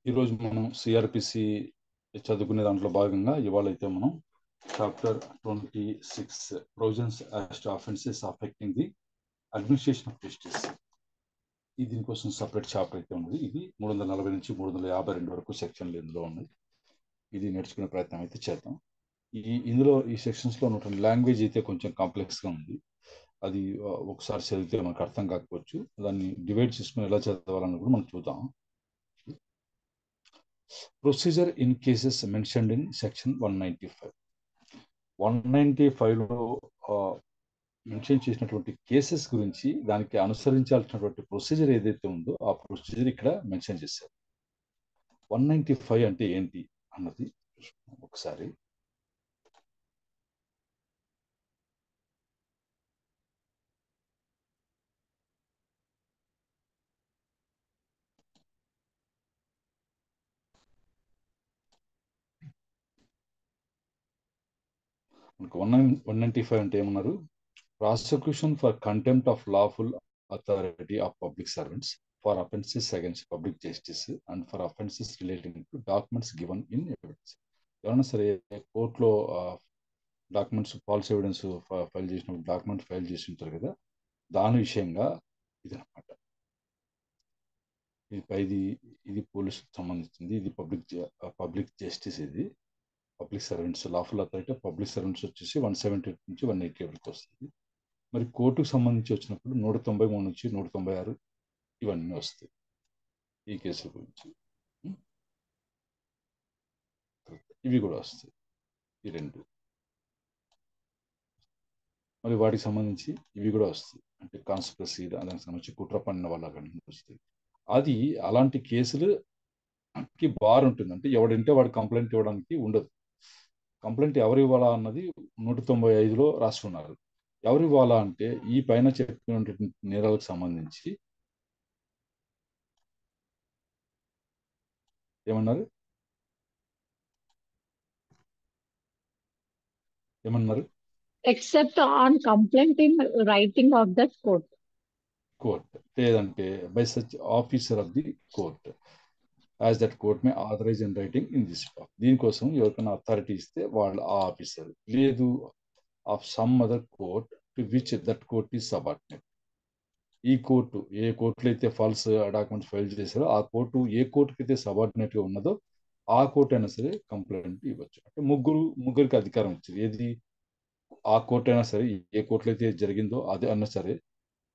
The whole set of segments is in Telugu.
ఈరోజు మనం సిఆర్పిసి చదువుకునే దాంట్లో భాగంగా ఇవాళ అయితే మనం chapter 26 provisions as to offences affecting the administration of justice. ఇది దీనికోసం సపరేట్ చాప్టర్ అయితే ఉంది. ఇది 340 నుంచి 352 వరకు సెక్షన్లు ఇందులో ఉన్నాయి. ఇది నేర్చుకునే ప్రయత్నం అయితే చేద్దాం. ఇందులో ఈ సెక్షన్స్లో ఉన్నటువంటి లాంగ్వేజ్ అయితే కొంచెం కాంప్లెక్స్గా ఉంది. అది ఒకసారి చదివితే మనకు అర్థం కాకపోవచ్చు. దాన్ని డివైడ్ చేసుకుని ఎలా చదవాలని కూడా మనం చూద్దాం. Procedure in cases mentioned in section 195. 195లో మెన్షన్ చేసినటువంటి కేసెస్ గురించి దానికి అనుసరించాల్సినటువంటి ప్రొసీజర్ ఏదైతే ఉందో ఆ ప్రొసీజర్ ఇక్కడ మెన్షన్ చేశారు. 195 అంటే ఏంటి అన్నది ఒకసారి మనకు 195 అంటే ఏమన్నారు? Prosecution for contempt of lawful authority of public servants for offences against public justice and for offences relating to documents given in evidence. ఎవరైనా సరే కోర్టులో డాక్యుమెంట్స్ ఫాల్స్ ఎవిడెన్స్ ఫైల్ చేసినప్పుడు డాక్యుమెంట్ ఫైల్ చేసి ఉంటారు కదా, దాని విషయంగా ఇది అనమాట. ఇది పోలీసుకు సంబంధించింది, ఇది పబ్లిక్ జస్టిస్, ఇది public servants lawful authority public servants వచ్చేసి 170 నుంచి 180 వరకు వస్తుంది. మరి కోర్టుకు సంబంధించి వచ్చినప్పుడు 193 నుంచి 196 ఇవన్నీ వస్తాయి ఈ కేసుల గురించి. ఇవి కూడా వస్తాయి, ఈ రెండు. మరి వాటికి సంబంధించి ఇవి కూడా వస్తాయి, అంటే కాన్స్పిరసీ, దానికి సంబంధించి కుట్ర పన్నిన వాళ్ళ వస్తాయి. అది అలాంటి కేసులకి బార్ ఉంటుంది, అంటే ఎవడంటే వాడు కంప్లైంట్ ఇవ్వడానికి ఉండదు. కంప్లైంట్ ఎవరు ఇవ్వాలా అన్నది 195లో రాసుకున్నారు. ఎవరు ఇవ్వాలా అంటే ఈ పైన చెప్పినటువంటి నేరాలకు సంబంధించి ఏమన్నారు? Except on complaint in writing of the court. లేదంటే by such officer of the court as that court may authorise in writing in this part. దీనికోసం ఎవరికైనా అథారిటీ ఇస్తే వాళ్ళు ఆ ఆఫీసర్, లేదు of some other court to which that court is subordinate. ఈ కోర్టు ఏ కోర్టులో అయితే ఫాల్స్ డాక్యుమెంట్స్ ఫైల్ చేశారో ఆ కోర్టు ఏ కోర్టుకి అయితే సబార్డినేట్గా ఉన్నదో ఆ కోర్టు అయినా సరే కంప్లైంట్ ఇవ్వచ్చు. అంటే ముగ్గురికి అధికారం ఇచ్చింది. ఏది? ఆ కోర్టు అయినా సరే, ఏ కోర్టులో అయితే జరిగిందో అది అన్నా సరే,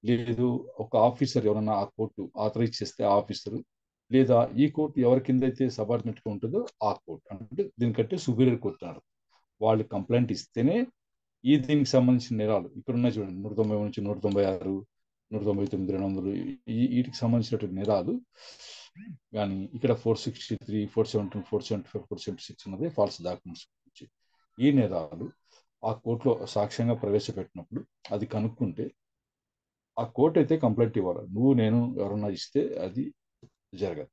లేదు ఒక ఆఫీసర్ ఎవరన్నా ఆ కోర్టు ఆథరైజ్ చేస్తే ఆ ఆఫీసరు, లేదా ఈ కోర్టు ఎవరి కింద అయితే సబార్డినేట్గా ఉంటుందో ఆ కోర్టు, అంటే దీనికంటే సుపీరియర్ కోర్టు అన్నారు. వాళ్ళు కంప్లైంట్ ఇస్తేనే దీనికి సంబంధించిన నేరాలు ఇక్కడ ఉన్నాయి చూడండి, 190 నుంచి 196, 199, 200 వీటికి సంబంధించినటువంటి నేరాలు. కానీ ఇక్కడ 463, 470, 475, 476 ఉన్నది ఫాల్స్ డాక్యుమెంట్స్ గురించి. ఈ నేరాలు ఆ కోర్టులో సాక్ష్యంగా ప్రవేశపెట్టినప్పుడు అది కనుక్కుంటే ఆ కోర్టు అయితే కంప్లైంట్ ఇవ్వాలి. నువ్వు నేను ఎవరన్నా ఇస్తే అది జరగదు.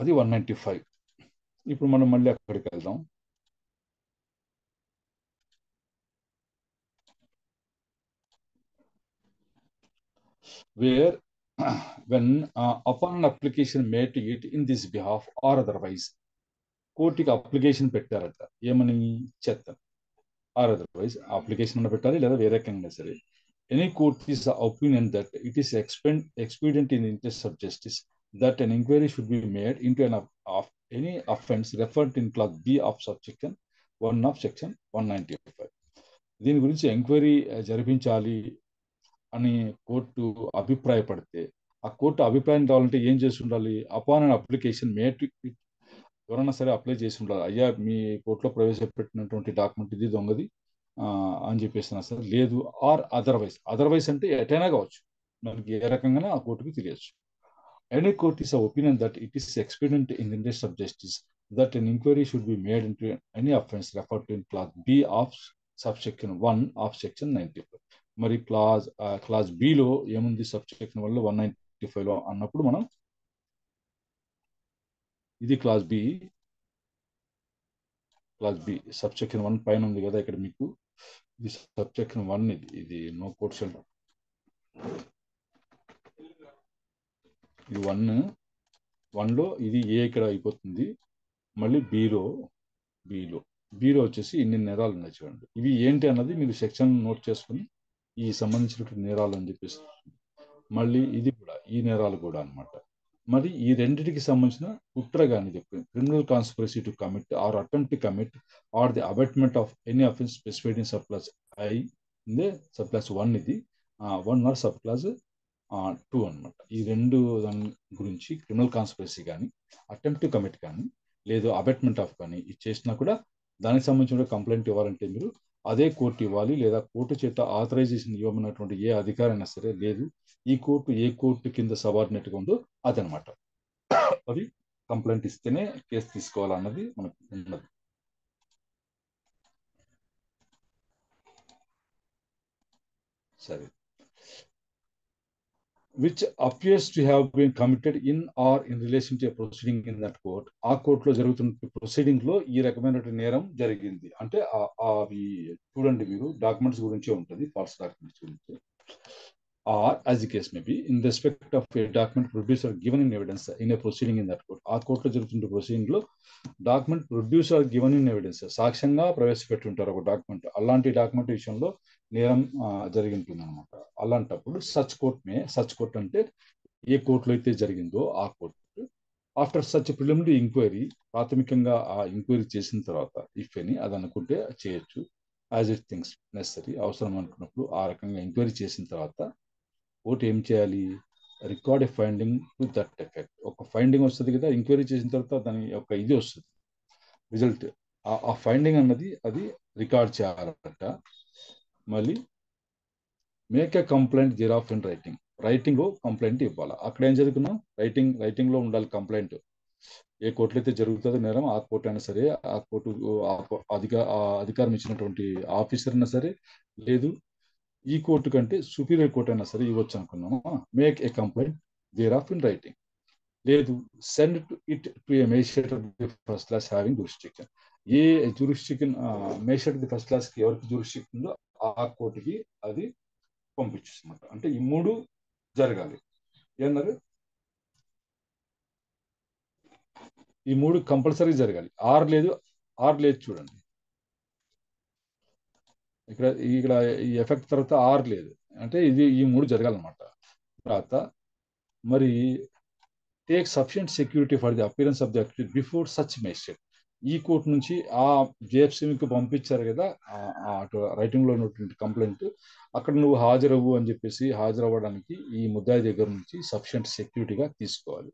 అది 195. ఇప్పుడు మనం మళ్ళీ అక్కడికి వెళ్దాం. where when upon an application made to it in this behalf or otherwise, కోర్టుకి అప్లికేషన్ పెట్టారట, ఏమని? చెత్త ఆర్ అదర్వైజ్ అప్లికేషన్ అన్న పెట్టాలి, లేదా వేరే రకంగా సరే. Any court is the opinion that it is expedient in the interest of justice that an inquiry should be made into any offense referred in clause B of subsection 1 of section 195. దీని గురించి ఎంక్వైరీ జరిపించాలి అని కోర్టు అభిప్రాయపడితే, ఆ కోర్టు అభిప్రాయం కావాలంటే ఏం చేసి ఉండాలి? అపాన్ అన్ అప్లికేషన్ మేడ్ ఎవరైనా సరే అప్లై చేసి ఉండాలి. అయ్యా, మీ కోర్టులో ప్రవేశపెట్టినటువంటి డాక్యుమెంట్ ఇది దొంగది అని చెప్పేసినా సరే, లేదు ఆర్ అదర్వైజ్ అంటే ఎటైనా కావచ్చు, మనకి ఏ రకంగానే ఆ కోర్టుకి తెలియచ్చు. Any court is opinion that it is expedient in the interest of justice that an inquiry should be made into any offense referred to in clause B of subsection 1 of section 95. మరి క్లాజ్ బిలో ఏముంది? సబ్సెక్షన్ 1లో 195లో అన్నప్పుడు మనం ఇది క్లాజ్ బి సబ్సెక్షన్ 1 పైన ఉంది కదా ఇక్కడ మీకు. ఇది సబ్సెక్షన్ 1, ఇది నో కోర్ట్ షెల్, ఇది 1. 1లో ఇది ఏ ఇక్కడ అయిపోతుంది, మళ్ళీ బిలో వచ్చేసి ఇన్ని నేరాలు ఉన్నాయి చూడండి. ఇవి ఏంటి అన్నది మీరు సెక్షన్ నోట్ చేసుకుని ఈ సంబంధించినటువంటి నేరాలు అని చెప్పేసి, మళ్ళీ ఇది కూడా ఈ నేరాలు కూడా అన్నమాట. మరి ఈ రెండింటికి సంబంధించిన కుట్ర కానీ చెప్పి criminal conspiracy to commit or attempt to commit or the abetment of any offence specified in sub clause I in sub clause 1 ఇది 1 ఆర్ సబ్ క్లాస్ 2 అనమాట. ఈ రెండు దాని గురించి క్రిమినల్ కాన్స్పిరసీ కానీ అటెంప్ట్ టు కమిట్ కానీ లేదు అబెట్మెంట్ ఆఫ్ కానీ ఇది చేసినా కూడా దానికి సంబంధించిన కంప్లైంట్ ఇవ్వాలంటే మీరు అదే కోర్టు ఇవ్వాలి, లేదా కోర్టు చేత ఆథరైజేషన్ ఇవ్వమన్నటువంటి ఏ అధికారైనా సరే, లేదు ఈ కోర్టు ఏ కోర్టు కింద సబార్డినేట్గా ఉందో అదనమాట. అది కంప్లైంట్ ఇస్తేనే కేసు తీసుకోవాలన్నది మనకు ఉన్నది. సరే, which appears to have been committed in or in relation to a proceeding in that court. ఆ కోర్టులో జరుగుతున్న ప్రొసీడింగ్ లో ఈ రకమైన నేరం జరిగింది అంటే అవి చూడండి, మీరు డాక్యుమెంట్స్ గురించే ఉంటుంది, ఫాల్స్ డాక్యుమెంట్స్ గురించి. Or as the case may be, in respect of a document produced or given in evidence in a proceeding in that court. ఆ కోర్టులో జరుగుతున్న ప్రొసీడింగ్ లో document produce are given in evidence, సాక్ష్యంగా ప్రవేశపెట్టుంటారు ఒక డాక్యుమెంట్, అలాంటి డాక్యుమెంట్ విషయంలో నేరం జరిగి ఉంటుంది అనమాట. అలాంటప్పుడు సచ్ కోర్ట్ అంటే ఏ కోర్టులో అయితే జరిగిందో ఆ court after such preliminary enquiry, ప్రాథమికంగా ఆ ఎంక్వైరీ చేసిన తర్వాత ఇఫ్ ఎనీ అది అనుకుంటే చేయొచ్చు, యాజ్ ఇట్ థింగ్స్ నెసరీ అవసరం అనుకున్నప్పుడు ఆ రకంగా ఎంక్వైరీ చేసిన తర్వాత కోర్టు ఏం చేయాలి, record A finding to that effect. ఒక ఫైండింగ్ వస్తుంది కదా ఎంక్వైరీ చేసిన తర్వాత, దాని యొక్క ఇది వస్తుంది రిజల్ట్, ఆ ఫైండింగ్ అన్నది అది రికార్డ్ చేయాలంట. మళ్ళీ make a complaint thereof in writing complaint ఇవ్వాలి. అక్కడ ఏం చదువుకున్నాం, రైటింగ్ లో ఉండాలి కంప్లైంట్. ఏ కోర్టులో అయితే జరుగుతుందో నేరం ఆ కోర్టు అయినా సరే, ఆ కోర్టు అధికారం ఇచ్చినటువంటి ఆఫీసర్ అయినా సరే, లేదు ఈ కోర్టు కంటే సుపీరియర్ కోర్టు అయినా సరే ఇవ్వచ్చు అనుకున్నాము. Make a complaint thereof in writing, లేదు send it to a magistrate of the first class having jurisdiction. A jurisdiction magistrate the first class కి ఎవరికి జ్యూరిస్డిక్షన్ ఉందో ఆ కోర్టుకి అది పంపించేస్తున్నమాట. అంటే ఈ 3 జరగాలి. ఏమన్నారు, ఈ 3 కంపల్సరీ జరగాలి. ఆర్ లేదు చూడండి, ఇక్కడ ఈ ఎఫెక్ట్ తర్వాత ఆర్ లేదు అంటే ఇది ఈ 3 జరగాలన్నమాట. తర్వాత మరి take sufficient security for the appearance of the accused before such magistrate. ఈ కోర్టు నుంచి ఆ జేఎఫ్సీకి పంపించారు కదా అటు రైటింగ్ లో ఉన్నటువంటి కంప్లైంట్, అక్కడ నువ్వు హాజరవ్వు అని చెప్పేసి హాజరవ్వడానికి ఈ ముద్దాయి దగ్గర నుంచి సఫిషియంట్ సెక్యూరిటీగా తీసుకోవాలి.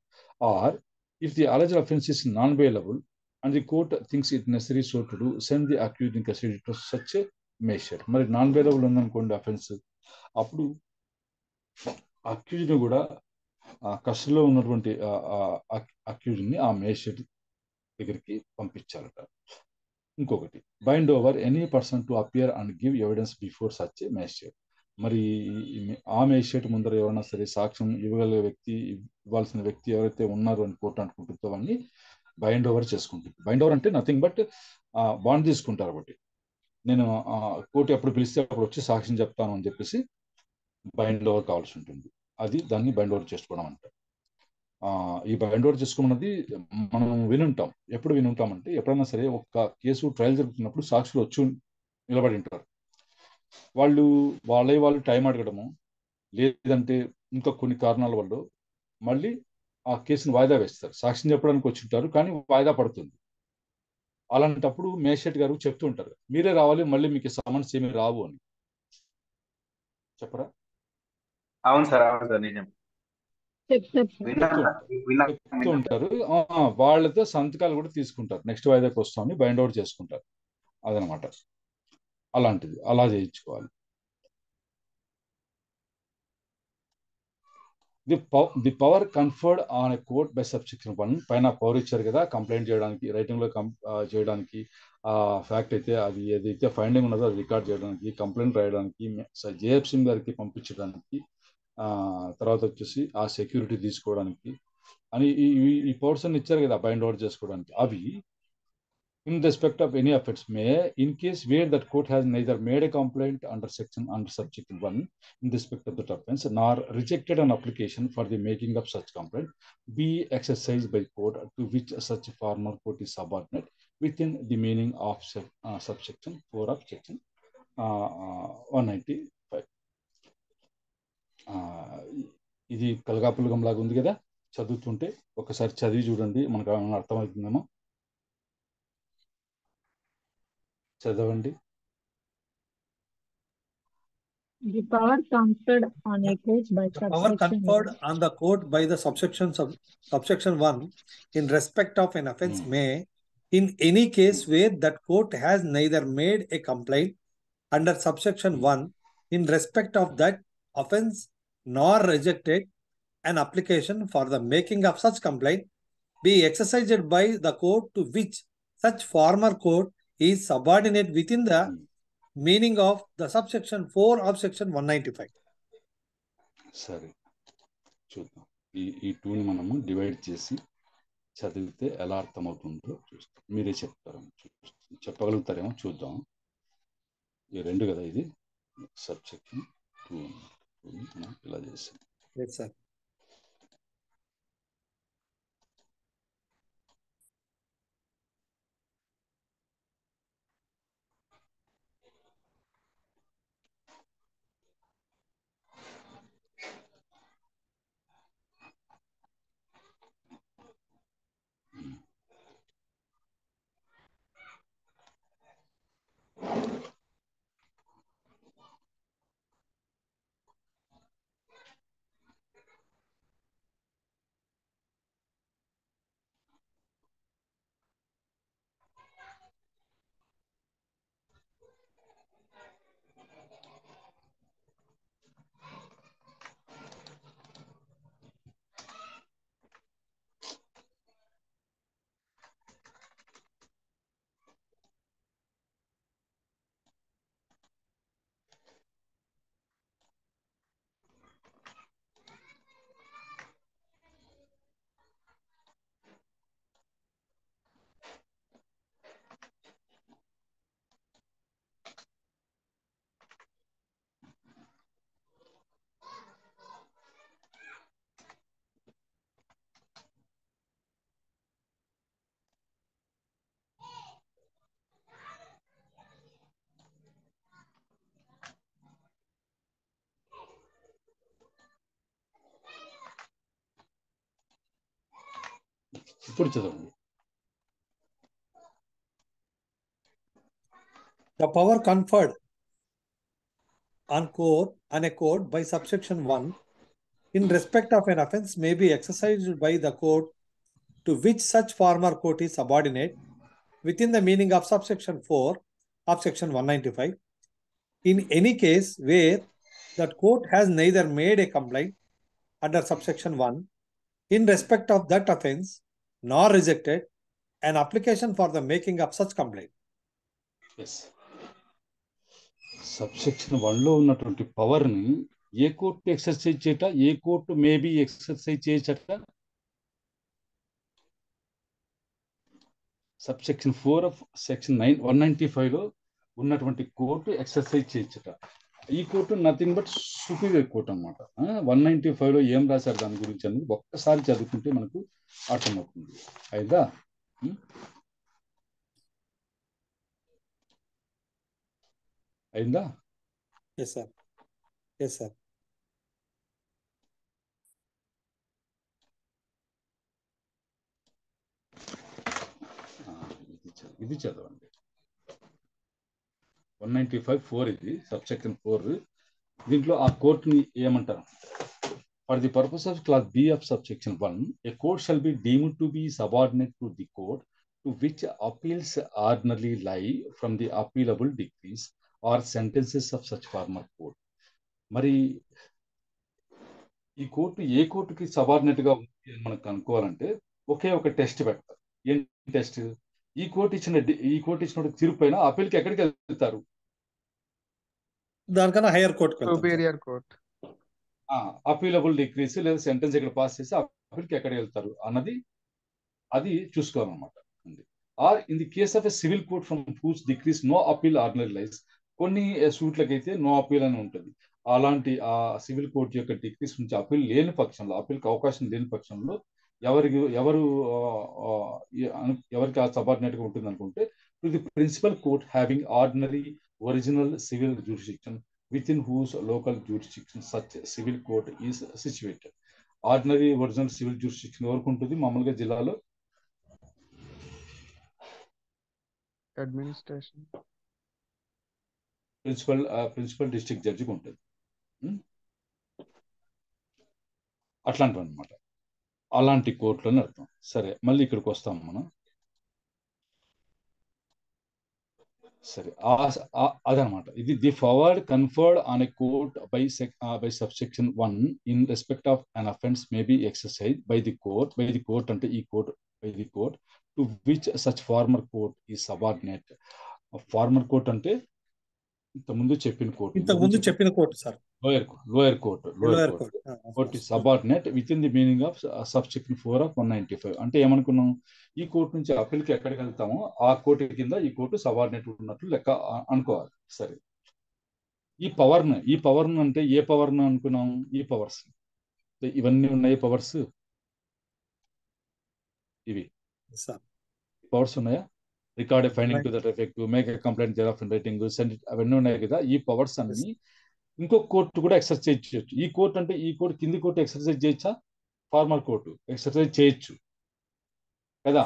Or if the alleged offence is non bailable and the court thinks it necessary so to do send the accused in custody to such magistrate. మరి నాన్ బెయిలబుల్ ఉందనుకోండి అఫెన్స్, అప్పుడు అక్యూజ్డ్ కూడా కస్టడీలో ఉన్నటువంటి అక్యూజ్డ్ని ఆ మేజిస్ట్రేట్ దగ్గరికి పంపించాలట. ఇంకొకటి, bind over any person to appear and give evidence before such a magistrate. మరి ఆ మేజిస్ట్రేట్ ముందర ఎవరైనా సరే సాక్ష్యం ఇవ్వాల్సిన వ్యక్తి ఎవరైతే ఉన్నారు అని కోర్టు అనుకుంటుందో అవన్నీ బైండ్ ఓవర్ చేసుకుంటుంది. బైండ్ ఓవర్ అంటే నథింగ్ బట్ బాండ్ తీసుకుంటారు. ఒకటి, నేను కోర్టు ఎప్పుడు పిలిస్తే అప్పుడు వచ్చి సాక్ష్యం చెప్తాను అని చెప్పేసి బైండ్ ఓవర్ కావాల్సి ఉంటుంది. అది దాన్ని బైండ్ ఓవర్ చేసుకోవడం అంటారు. ఈ బైండ్ ఓవర్ చేసుకోమన్నది మనం వినుంటాం. ఎప్పుడు వినుంటాం అంటే, ఎప్పుడైనా సరే ఒక కేసు ట్రయల్ జరుగుతున్నప్పుడు సాక్షులు వచ్చి నిలబడి ఉంటారు. వాళ్ళు టైం అడగడము, లేదంటే ఇంకా కొన్ని కారణాల వల్ల మళ్ళీ ఆ కేసును వాయిదా వేస్తారు. సాక్ష్యం చెప్పడానికి వచ్చి ఉంటారు కానీ వాయిదా పడుతుంది. అలాంటప్పుడు మేజిస్ట్రేట్ గారు చెప్తూ ఉంటారు, మీరే రావాలి, మళ్ళీ మీకు సమన్స్ ఏమి రావు అని చెప్పరా? అవును సార్, నిజం చెప్తూ ఉంటారు. వాళ్ళతో సంతకాలు కూడా తీసుకుంటారు, నెక్స్ట్ వాయిదాకి వస్తామని బైండ్ అవుట్ చేసుకుంటారు. అదనమాట, అలాంటిది అలా చేయించుకోవాలి. The power conferred on a court by subsection 1 పైన పవర్ ఇచ్చారు కదా కంప్లైంట్ చేయడానికి, రైటింగ్ లో చేయడానికి, ఆ ఫ్యాక్ట్ అయితే అది ఏదైతే ఫైండింగ్ ఉన్నదో అది రికార్డ్ చేయడానికి, కంప్లైంట్ రాయడానికి, జేఎఫ్సీ గారికి పంపించడానికి, తర్వాత వచ్చేసి ఆ సెక్యూరిటీ తీసుకోవడానికి అని ఈ పవర్స్ అన్ని ఇచ్చారు కదా బైండ్ అవుట్ చేసుకోవడానికి. అవి in respect of any offence may, in case where that court has neither made a complaint under subsection 1 in respect of that offence nor rejected an application for the making of such complaint, be exercised by court to which such formal court is subordinate within the meaning of subsection 4 of section 195. ఇది కలగాపులగం లాగా ఉంది కదా, చదువుతుంటే ఒకసారి చదివి చూడండి, మనకు ఏమైనా అర్థమవుతుందేమో. చదవండి. The power conferred on a court by The power subsection conferred 1 on the court by the subsection 1 in respect of an offence may, in any case where that court has neither made a complaint under subsection 1 in respect of that offence nor rejected an application for the making of such complaint, be exercised by the court to which such former court is subordinate within the meaning of the subsection 4 of section 195. సరే, చూద్దాం. ఈ టూని మనము డివైడ్ చేసి చదివితే ఎలా అర్థమవుతుందో చూస్తాం. మీరే చెప్తారు, చెప్పగలుగుతారేమో చూద్దాం. ఈ రెండు కదా, ఇది సబ్సెక్షన్ 2 మనం ఇలా చేసాం. Yes, sir. ఇప్పుడు చదవండి. The power conferred on a court by subsection 1 in respect of an offence may be exercised by the court to which such former court is subordinate within the meaning of subsection 4 of section 195 in any case where that court has neither made a complaint under subsection 1 in respect of that offence nor rejected an application for the making of such complaint. Yes, subsection 1లో ఉన్నటువంటి పవర్ని ఏ కోర్టు ఎక్సర్సైజ్ చేయట, ఏ కోర్టు మేబీ ఎక్సర్సైజ్ చేయచట. సబ్సెక్షన్ 4 ఆఫ్ సెక్షన్ 195లో ఉన్నటువంటి కోర్టు ఎక్సర్సైజ్ చేయొచ్చట. ఈ court nothing but superior court అనమాట. 195లో ఏం రాశారు దాని గురించి అనేది ఒక్కసారి చదువుకుంటే మనకు అర్థమవుతుంది. అయిందా? అయిందా? Yes, sir. Yes, sir. ఇది చదవండి. 195(4) ఇది సబ్సెక్షన్ 4. దీంట్లో ఆ కోర్టుని ఏమంటారు? For the purpose of class B of subsection 1, a court shall be deemed to be subordinate to the court to which appeals ordinarily lie from the appealable decrees or sentences of such former court. మరి ఈ కోర్టు ఏ కోర్టుకి సబార్డినేట్ గా ఉంది అని మనకు కనుక్కోవాలంటే ఒకే ఒక టెస్ట్ పెడతారు. ఏం టెస్ట్? ఈ కోర్టు ఇచ్చిన తీర్పు పైన అపీల్కి ఎక్కడికి వెళ్తారు? దానికన్నా higher court, superior court. Appealable decrees లేదా సెంటెన్స్ ఎక్కడ పాస్ చేసి అపీల్కి ఎక్కడికి వెళ్తారు అన్నది అది చూసుకోవాలన్నమాట. Or in the case of a civil court from whose decrees no appeal ordinary lies. కొన్ని సూట్లకైతే నో అపీల్ అని ఉంటుంది. అలాంటి ఆ సివిల్ కోర్ట్ యొక్క డిక్రీస్ నుంచి అపీల్ లేని పక్షంలో, అపీల్కి అవకాశం లేని పక్షంలో ఎవరికి ఆ సబార్డినేట్ గా ఉంటుంది అనుకుంటే, to the principal court having ordinary original civil jurisdiction within whose local jurisdiction such civil court is situated. Ordinary original civil jurisdiction ఎవరికి ఉంటుంది మామూలుగా జిల్లాలో? అడ్మినిస్ట్రేషన్ ప్రిన్సిపల్ డిస్ట్రిక్ట్ జడ్జికి ఉంటుంది. అట్లాంటివి అనమాట, అలాంటి కోర్టులు అని అర్థం. సరే, మళ్ళీ ఇక్కడికి వస్తాం మనం. సరే, అదనమాట. ఇది the forward conferred on a court by subsection 1 in respect of an offence may be exercise by the court అంటే ఈ court, by the court to which such former court ఈ సబార్డినేట్. ఫార్మర్ కోర్ట్ అంటే ఇంతకుముందు చెప్పిన court sir, lower court subordinate within the meaning of subsection 4 of 195. అంటే ఏమనుకున్నాం, ఈ కోర్టు నుంచి అప్పీల్కి ఎక్కడికి వెళ్తామో ఆ కోర్టు కింద ఈ కోర్టు సబార్డినేట్ ఉన్నట్లు లెక్క అనుకోవాలి. సరే, ఈ పవర్ను అంటే ఏ పవర్ను అనుకున్నాం? ఈ పవర్స్, ఇవన్నీ ఉన్నాయి పవర్స్, ఇవి పవర్స్ ఉన్నాయా? Record finding to that effect, make a complaint thereof in writing, send it, అవన్నీ ఉన్నాయి కదా. ఈ పవర్స్ అన్ని ఇంకొక కోర్టు కూడా ఎక్సర్సైజ్ చేయొచ్చు. ఈ కోర్టు అంటే ఈ కోర్టు కింది కోర్టు ఎక్సర్సైజ్ చేయొచ్చా? ఫార్మర్ కోర్టు ఎక్సర్సైజ్ చేయొచ్చు కదా.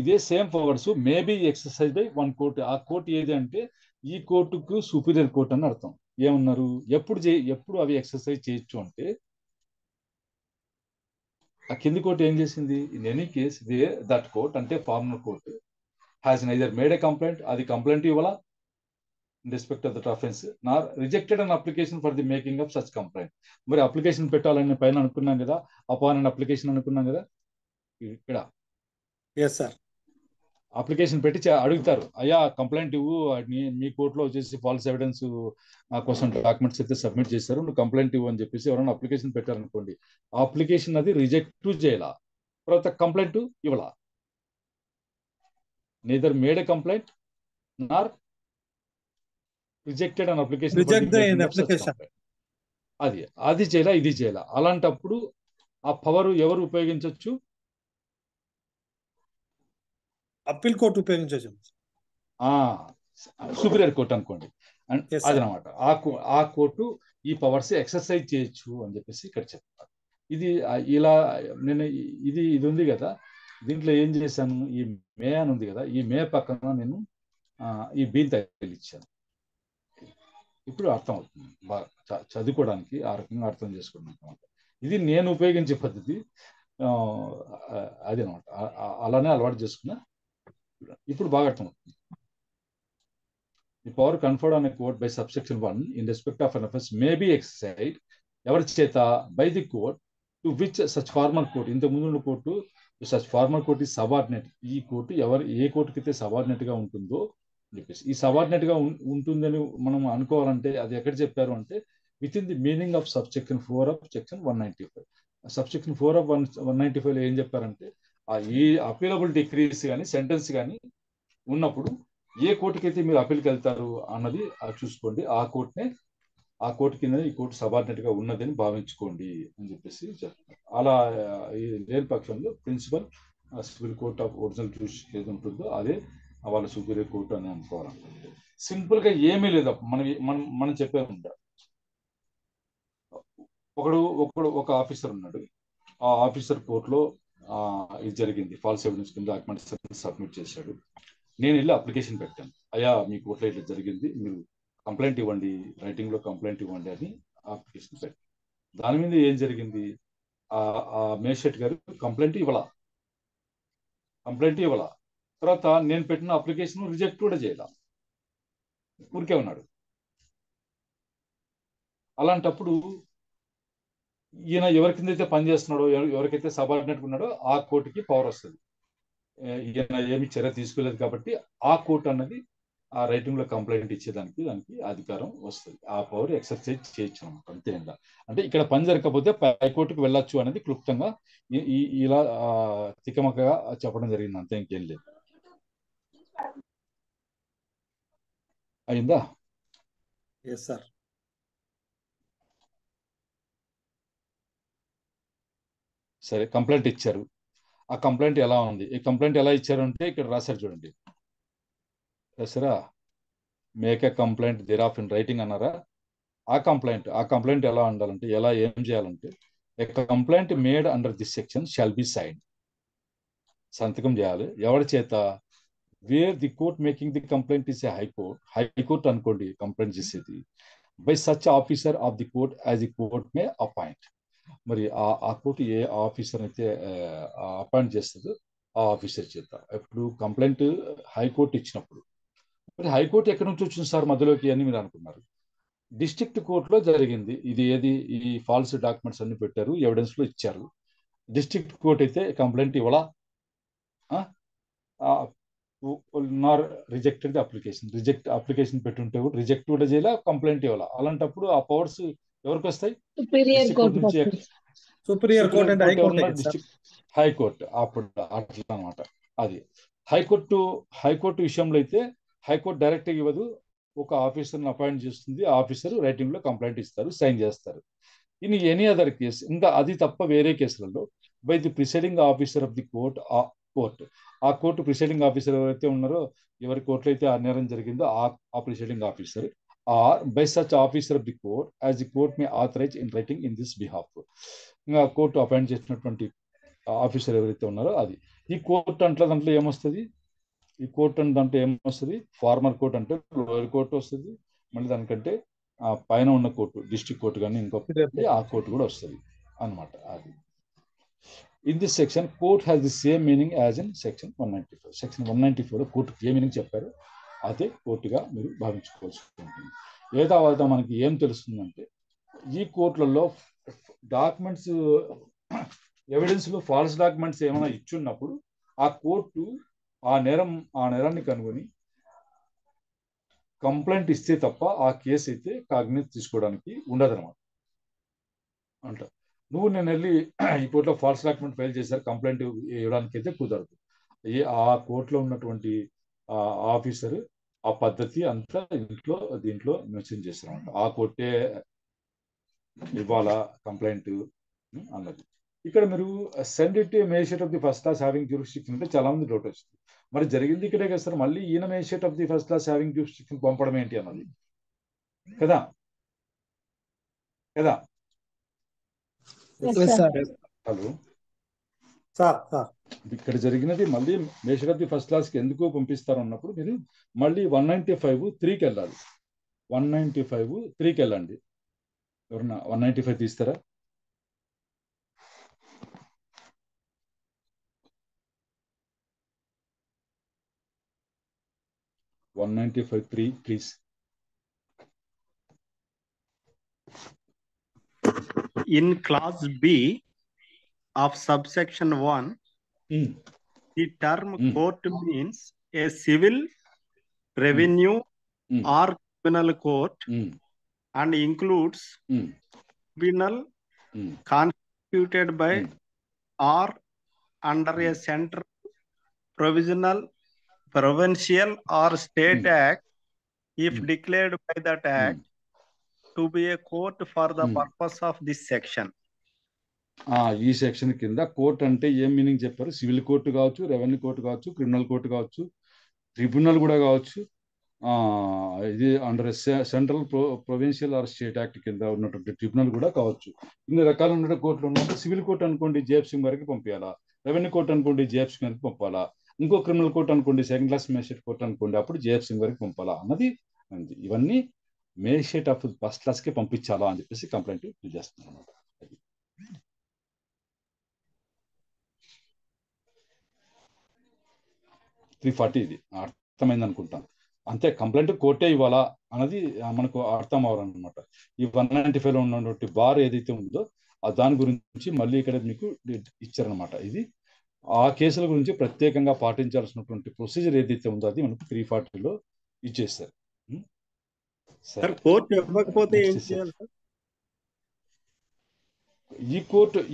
ఇదే same powers maybe exercise by one court. ఆ కోర్టు ఏది అంటే ఈ కోర్టుకు సుపీరియర్ కోర్టు అని అర్థం. ఏమన్నారు? ఎప్పుడు అవి ఎక్సర్సైజ్ చేయొచ్చు అంటే, ఆ కింది కోర్టు ఏం చేసింది? In any case that court అంటే former court has neither made a complaint, అది కంప్లైంట్ ఇవ్వాలా in respect of that offense, nor rejected an application for the making of such complaint. మరి అప్లికేషన్ పెట్టాలని పైన అనుకున్నాం కదా, అపాన్ అండ్ అప్లికేషన్ అనుకున్నాం కదా. ఇక్కడ అప్లికేషన్ పెట్టి అడుగుతారు, అయ్యా కంప్లైంట్ ఇవ్వు, మీ కోర్టులో వచ్చేసి ఫాల్స్ ఎవిడెన్స్ కోసం డాక్యుమెంట్స్ అయితే సబ్మిట్ చేశారు, నువ్వు కంప్లైంట్ ఇవ్వు అని చెప్పేసి ఎవరైనా అప్లికేషన్ పెట్టారనుకోండి, ఆ అప్లికేషన్ అది రిజెక్ట్ చేయాల, తర్వాత కంప్లైంట్ ఇవ్వాల. Nether made a complaint Nar rejected an application, అది చేయాల, ఇది చేయాల. అలాంటప్పుడు ఆ పవర్ ఎవరు ఉపయోగించవచ్చు? అప్పీల్ కోర్టు ఉపయోగించవచ్చు, సుపీరియర్ కోర్టు అనుకోండి. అదనమాట, ఆ కోర్టు ఈ పవర్స్ ఎక్సర్సైజ్ చేయొచ్చు అని చెప్పేసి ఇక్కడ చెప్తారు. ఇది ఇలా నేను ఇది ఉంది కదా, దీంట్లో ఏం చేశాను, ఈ మే అని ఉంది కదా, ఈ మే పక్కన నేను ఈ బీన్ తగిలిచ్చాను. ఇప్పుడు అర్థం అవుతుంది, బాగా చదువుకోవడానికి ఆ రకంగా అర్థం చేసుకోవడానికి అనమాట. ఇది నేను ఉపయోగించే పద్ధతి, అది అనమాట. అలానే అలవాటు చేసుకున్నా, ఇప్పుడు బాగా అర్థం అవుతుంది. The power conferred on a court by subsection 1 in respect of an offence may be exercised, ఎవరి చేత? By the court to which such former court, ఇంతకు ముందు ఉన్న కోర్టు సచ్ ఫార్మర్ కోర్ట్ ఈ సబార్డినేట్. ఈ కోర్టు ఏ కోర్టుకి అయితే సబార్డినేట్ గా ఉంటుందో చెప్పేసి, ఈ సబార్డినేట్ గా ఉంటుందని మనం అనుకోవాలంటే అది ఎక్కడ చెప్పారు అంటే, with in the meaning of subsection 4 of section 195. Subsection 4 of 195 ఏం చెప్పారంటే, ఈ అపీలబుల్ డిక్రీస్ కానీ సెంటెన్స్ కానీ ఉన్నప్పుడు ఏ కోర్టుకి అయితే మీరు అపీల్కి వెళ్తారు అన్నది చూసుకోండి, ఆ కోర్టు కింద ఈ కోర్టు సబార్డినేట్ గా ఉన్నదని భావించుకోండి అని చెప్పేసి చెప్తున్నారు. అలా లేని పక్షంలో principal civil court of original jurisdiction ఏది ఉంటుందో అదే వాళ్ళ సుపీరియర్ కోర్టు అని అనుకోవాలనుకుంటే. సింపుల్ గా ఏమీ లేదు, మనం చెప్పేది. ఒక ఆఫీసర్ ఉన్నాడు, ఆ ఆఫీసర్ కోర్టులో ఇది జరిగింది, ఫాల్స్ ఎవిడెన్స్ కింద డాక్యుమెంట్స్ సబ్మిట్ చేశాడు. నేను వెళ్ళి అప్లికేషన్ పెట్టాను, అయ్యా మీ కోర్టులో ఇట్లా జరిగింది, మీరు కంప్లైంట్ ఇవ్వండి, రైటింగ్ లో కంప్లైంట్ ఇవ్వండి అని అప్లికేషన్ పెట్టాను. దాని మీద ఏం జరిగింది, ఆ మేజిస్ట్రేట్ గారు కంప్లైంట్ ఇవ్వాల, తర్వాత నేను పెట్టిన అప్లికేషన్ రిజెక్ట్ కూడా చేయాల, ఊరికే ఉన్నాడు. అలాంటప్పుడు ఈయన ఎవరి కింద అయితే పనిచేస్తున్నాడో, ఎవరికైతే సబార్డినేట్ ఉన్నాడో ఆ కోర్టుకి పవర్ వస్తుంది. ఈయన ఏమి చర్య తీసుకోలేదు కాబట్టి ఆ కోర్టు అన్నది ఆ రైటింగ్ లో కంప్లైంట్ ఇచ్చేదానికి దానికి అధికారం వస్తుంది. ఆ పవర్ ఎక్సర్సైజ్ చేయొచ్చు అనమాట. అంతే ఇంకా. అంటే ఇక్కడ పని జరగకపోతే హైకోర్టుకు వెళ్ళొచ్చు అనేది క్లుప్తంగా ఇలా తికమకగా చెప్పడం జరిగింది. అంతే, ఇంకేం లేదు. అయిందా? Yes, sir. సరే, కంప్లైంట్ ఇచ్చారు. ఆ కంప్లైంట్ ఎలా ఉంది? ఈ కంప్లైంట్ ఎలా ఇచ్చారు అంటే ఇక్కడ రాశారు చూడండి. రాసారా? Make a complaint thereof in writing అన్నారా? ఆ కంప్లైంట్ ఎలా ఉండాలంటే, ఏం చేయాలంటే, a complaint made under this section shall be signed. సంతకం చేయాలి. ఎవరి చేత? Where the court making the complaint is a high court అనుకోండి కంప్లైంట్ చేసేది. By such officer of the court as the court may appoint. మరి ఆ కోర్టు ఏ ఆఫీసర్ అయితే అపాయింట్ చేస్తుందో ఆ ఆఫీసర్ చేత. ఇప్పుడు కంప్లైంట్ హైకోర్టు ఇచ్చినప్పుడు, మరి హైకోర్టు ఎక్కడి నుంచి వచ్చింది సార్ మధ్యలోకి అని మీరు అనుకున్నారు. డిస్ట్రిక్ట్ కోర్టులో జరిగింది ఇది. ఈ ఫాల్స్ డాక్యుమెంట్స్ అన్ని పెట్టారు, ఎవిడెన్స్ లో ఇచ్చారు. డిస్ట్రిక్ట్ కోర్ట్ అయితే కంప్లైంట్ ఇవ్వాలా, నార్ రిజెక్టెడ్ ది అప్లికేషన్. అప్లికేషన్ పెట్టుంటే కూడా రిజెక్ట్ కూడా చేయాల, కంప్లైంట్ ఇవ్వాలా. అలాంటప్పుడు ఆ పవర్స్ ఎవరికి వస్తాయి? సుపీరియర్ కోర్టు నుంచి Superior Court and High Court. District high court. అప్పుడు అట్లా అనమాట. అది హైకోర్టు విషయంలో అయితే హైకోర్టు డైరెక్ట్ ఇవ్వదు, ఒక ఆఫీసర్ని అపాయింట్ చేస్తుంది. ఆ ఆఫీసర్ రైటింగ్ లో కంప్లైంట్ ఇస్తారు, సైన్ చేస్తారు. ఇన్ ఎనీ అదర్ కేసు, ఇంకా అది తప్ప వేరే కేసులలో by the presiding officer of the court, ఆ కోర్టు ప్రిసైడింగ్ ఆఫీసర్ ఎవరైతే ఉన్నారో, ఎవరి కోర్టులో అయితే ఆ నేరం జరిగిందో ఆ presiding officer, or by such officer of the court as the court may authorise in writing in this behalf. ఇంకా కోర్టు అపాయింట్ చేసినటువంటి ఆఫీసర్ ఎవరైతే ఉన్నారో అది. ఈ కోర్టు దాంట్లో ఏమొస్తుంది? ఈ కోర్టు అంటే దాంట్లో ఏమొస్తుంది? ఫార్మర్ కోర్టు అంటే లోయర్ కోర్టు వస్తుంది. మళ్ళీ దానికంటే పైన ఉన్న కోర్టు, డిస్ట్రిక్ట్ కోర్టు కానీ ఇంకొకటి ఆ కోర్టు కూడా వస్తుంది అనమాట. అది. In this section court has the same meaning as in section 194. Section 194 లో కోర్టుకి ఏ మీనింగ్ చెప్పారు అదే కోర్టుగా మీరు భావించుకోవాల్సి ఉంటుంది. ఏదో మనకి ఏం తెలుస్తుందంటే, ఈ కోర్టులలో డాక్యుమెంట్స్, ఎవిడెన్స్ లో ఫాల్స్ డాక్యుమెంట్స్ ఏమైనా ఇచ్చున్నప్పుడు ఆ కోర్టు ఆ నేరాన్ని కనుగొని కంప్లైంట్ ఇస్తే తప్ప ఆ కేసు అయితే కాగ్నిజ్ తీసుకోవడానికి ఉండదన్నమాట. అంట నేను వెళ్ళి ఈ కోర్టులో ఫాల్స్ డాక్యుమెంట్ ఫైల్ చేశారు, కంప్లైంట్ ఇవ్వడానికి అయితే కుదరదు. ఆ కోర్టులో ఉన్నటువంటి ఆఫీసర్ ఆ పద్ధతి అంతా దీంట్లో మెన్షన్ చేస్తారన్నమాట. ఆ కోర్టే ఇవ్వాలా కంప్లైంట్ అన్నది. ఇక్కడ మీరు send it magistrate of the first class having jurisdiction అంటే చాలా మంది డౌట్ వస్తుంది. మరి జరిగింది ఇక్కడే కదా సార్, మళ్ళీ ఈయన magistrate of the first class having jurisdiction పంపడం ఏంటి అన్నది కదా. హలో సార్, ఇక్కడ జరిగినది మళ్ళీ magistrate of the first class కి ఎందుకు పంపిస్తారు అన్నప్పుడు మీరు మళ్ళీ 195(3)కి వెళ్ళాలి. 195(3)కి వెళ్ళండి. ఎవరన్నా 195 తీస్తారా? please. In clause B of subsection 1, the term court means a civil, revenue, or criminal court, and includes tribunal constituted by or under a central, provincial, or state act, if declared by that act to be a court for the purpose of this section. ఈ సెక్షన్ కింద కోర్ట్ అంటే ఏం మీనింగ్ చెప్పారు? సివిల్ కోర్టు కావచ్చు, రెవెన్యూ కోర్టు కావచ్చు, క్రిమినల్ కోర్టు కావచ్చు, ట్రిబ్యునల్ కూడా కావచ్చు. ఇది under central, provincial or state act కింద ఉన్నటువంటి ట్రిబ్యునల్ కూడా కావచ్చు. ఇన్ని రకాల ఉన్న కోర్టులు ఉన్నప్పుడు సివిల్ కోర్టు అనుకోండి జేఎఫ్ సింగ్ వరకు పంపించాలా, రెవెన్యూ కోర్టు అనుకోండి జేఎఫ్ సింగ్ వరకు పంపాలా, ఇంకో క్రిమినల్ కోర్టు అనుకోండి సెకండ్ క్లాస్ మేజిస్ట్రేట్ కోర్టు అనుకోండి అప్పుడు జేఎఫ్ సింగ్ వరకు పంపాలా అన్నది. ఇవన్నీ మేజిస్ట్రేట్ ఆఫ్ ఫస్ట్ క్లాస్ కి పంపించాలా అని చెప్పేసి కంప్లైంట్ చేస్తున్నాను అనమాట. 340 ఇది అర్థమైంది అనుకుంటాను. అంతే, కంప్లైంట్ కోర్టే ఇవ్వాలా అన్నది మనకు అర్థం అవ్వాలన్నమాట. ఈ 195లో ఉన్నటువంటి బార్ ఏదైతే ఉందో దాని గురించి మళ్ళీ ఇక్కడ మీకు ఇచ్చారనమాట. ఇది ఆ కేసుల గురించి ప్రత్యేకంగా పాటించాల్సినటువంటి ప్రొసీజర్ ఏదైతే ఉందో అది మనకు 340లో ఇచ్చేస్తారు. సార్ సరే, కోర్టు ఇవ్వకపోతే ఏం నెక్స్ట్ సార్. చేయాలి సార్?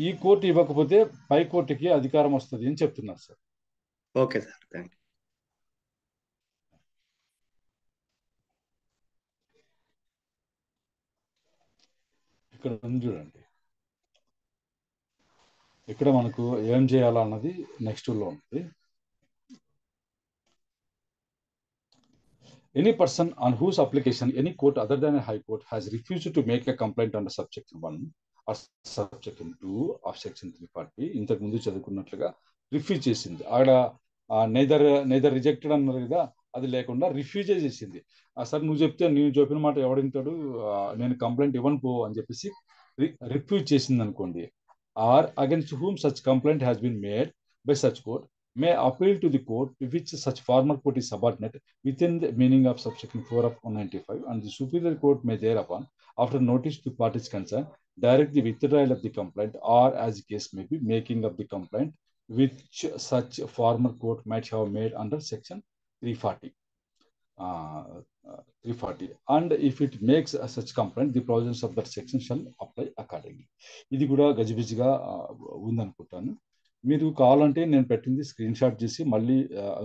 ఈ కోర్టు ఇవ్వకపోతే పై కోర్టుకి అధికారం వస్తుంది అని చెప్తున్నారు sir. Okay sir, thank you. ఇక్కడ ఉంది చూడండి, ఇక్కడ మనకు ఏం చేయాలన్నది నెక్స్ట్ లో ఉంటుంది. Any person on whose application any court other than a high court has refused to make a complaint under subsection 1 or subsection 2 of section 340, ఇంతకు ముందు చదువుకున్నట్లుగా రిఫ్యూజ్ చేసింది. ఆడ నైదర్ రిజెక్టెడ్ అన్నారు కదా, అది లేకుండా రిఫ్యూజే చేసింది. సార్ నువ్వు చెప్తే నువ్వు చెప్పిన మాట ఎవడింటాడు, నేను కంప్లైంట్ ఇవ్వను పో అని చెప్పేసి రిఫ్యూజ్ చేసింది అనుకోండి. Or against whom such complaint has been made by such court may appeal to the court to which such former court is subordinate within the meaning of subsection 4 of 195, and the superior court may thereupon, after notice to parties concerned, direct the withdrawal of the complaint, or as the case may be, making of the complaint which such former court might have made under section 340. And if it makes such complaint, the provisions of that section shall apply accordingly. ఇది కూడా గజిబిజిగా ఉందనుకుంటాను. మీరు కావాలంటే నేను పెట్టింది స్క్రీన్ షాట్ చేసి మళ్ళీ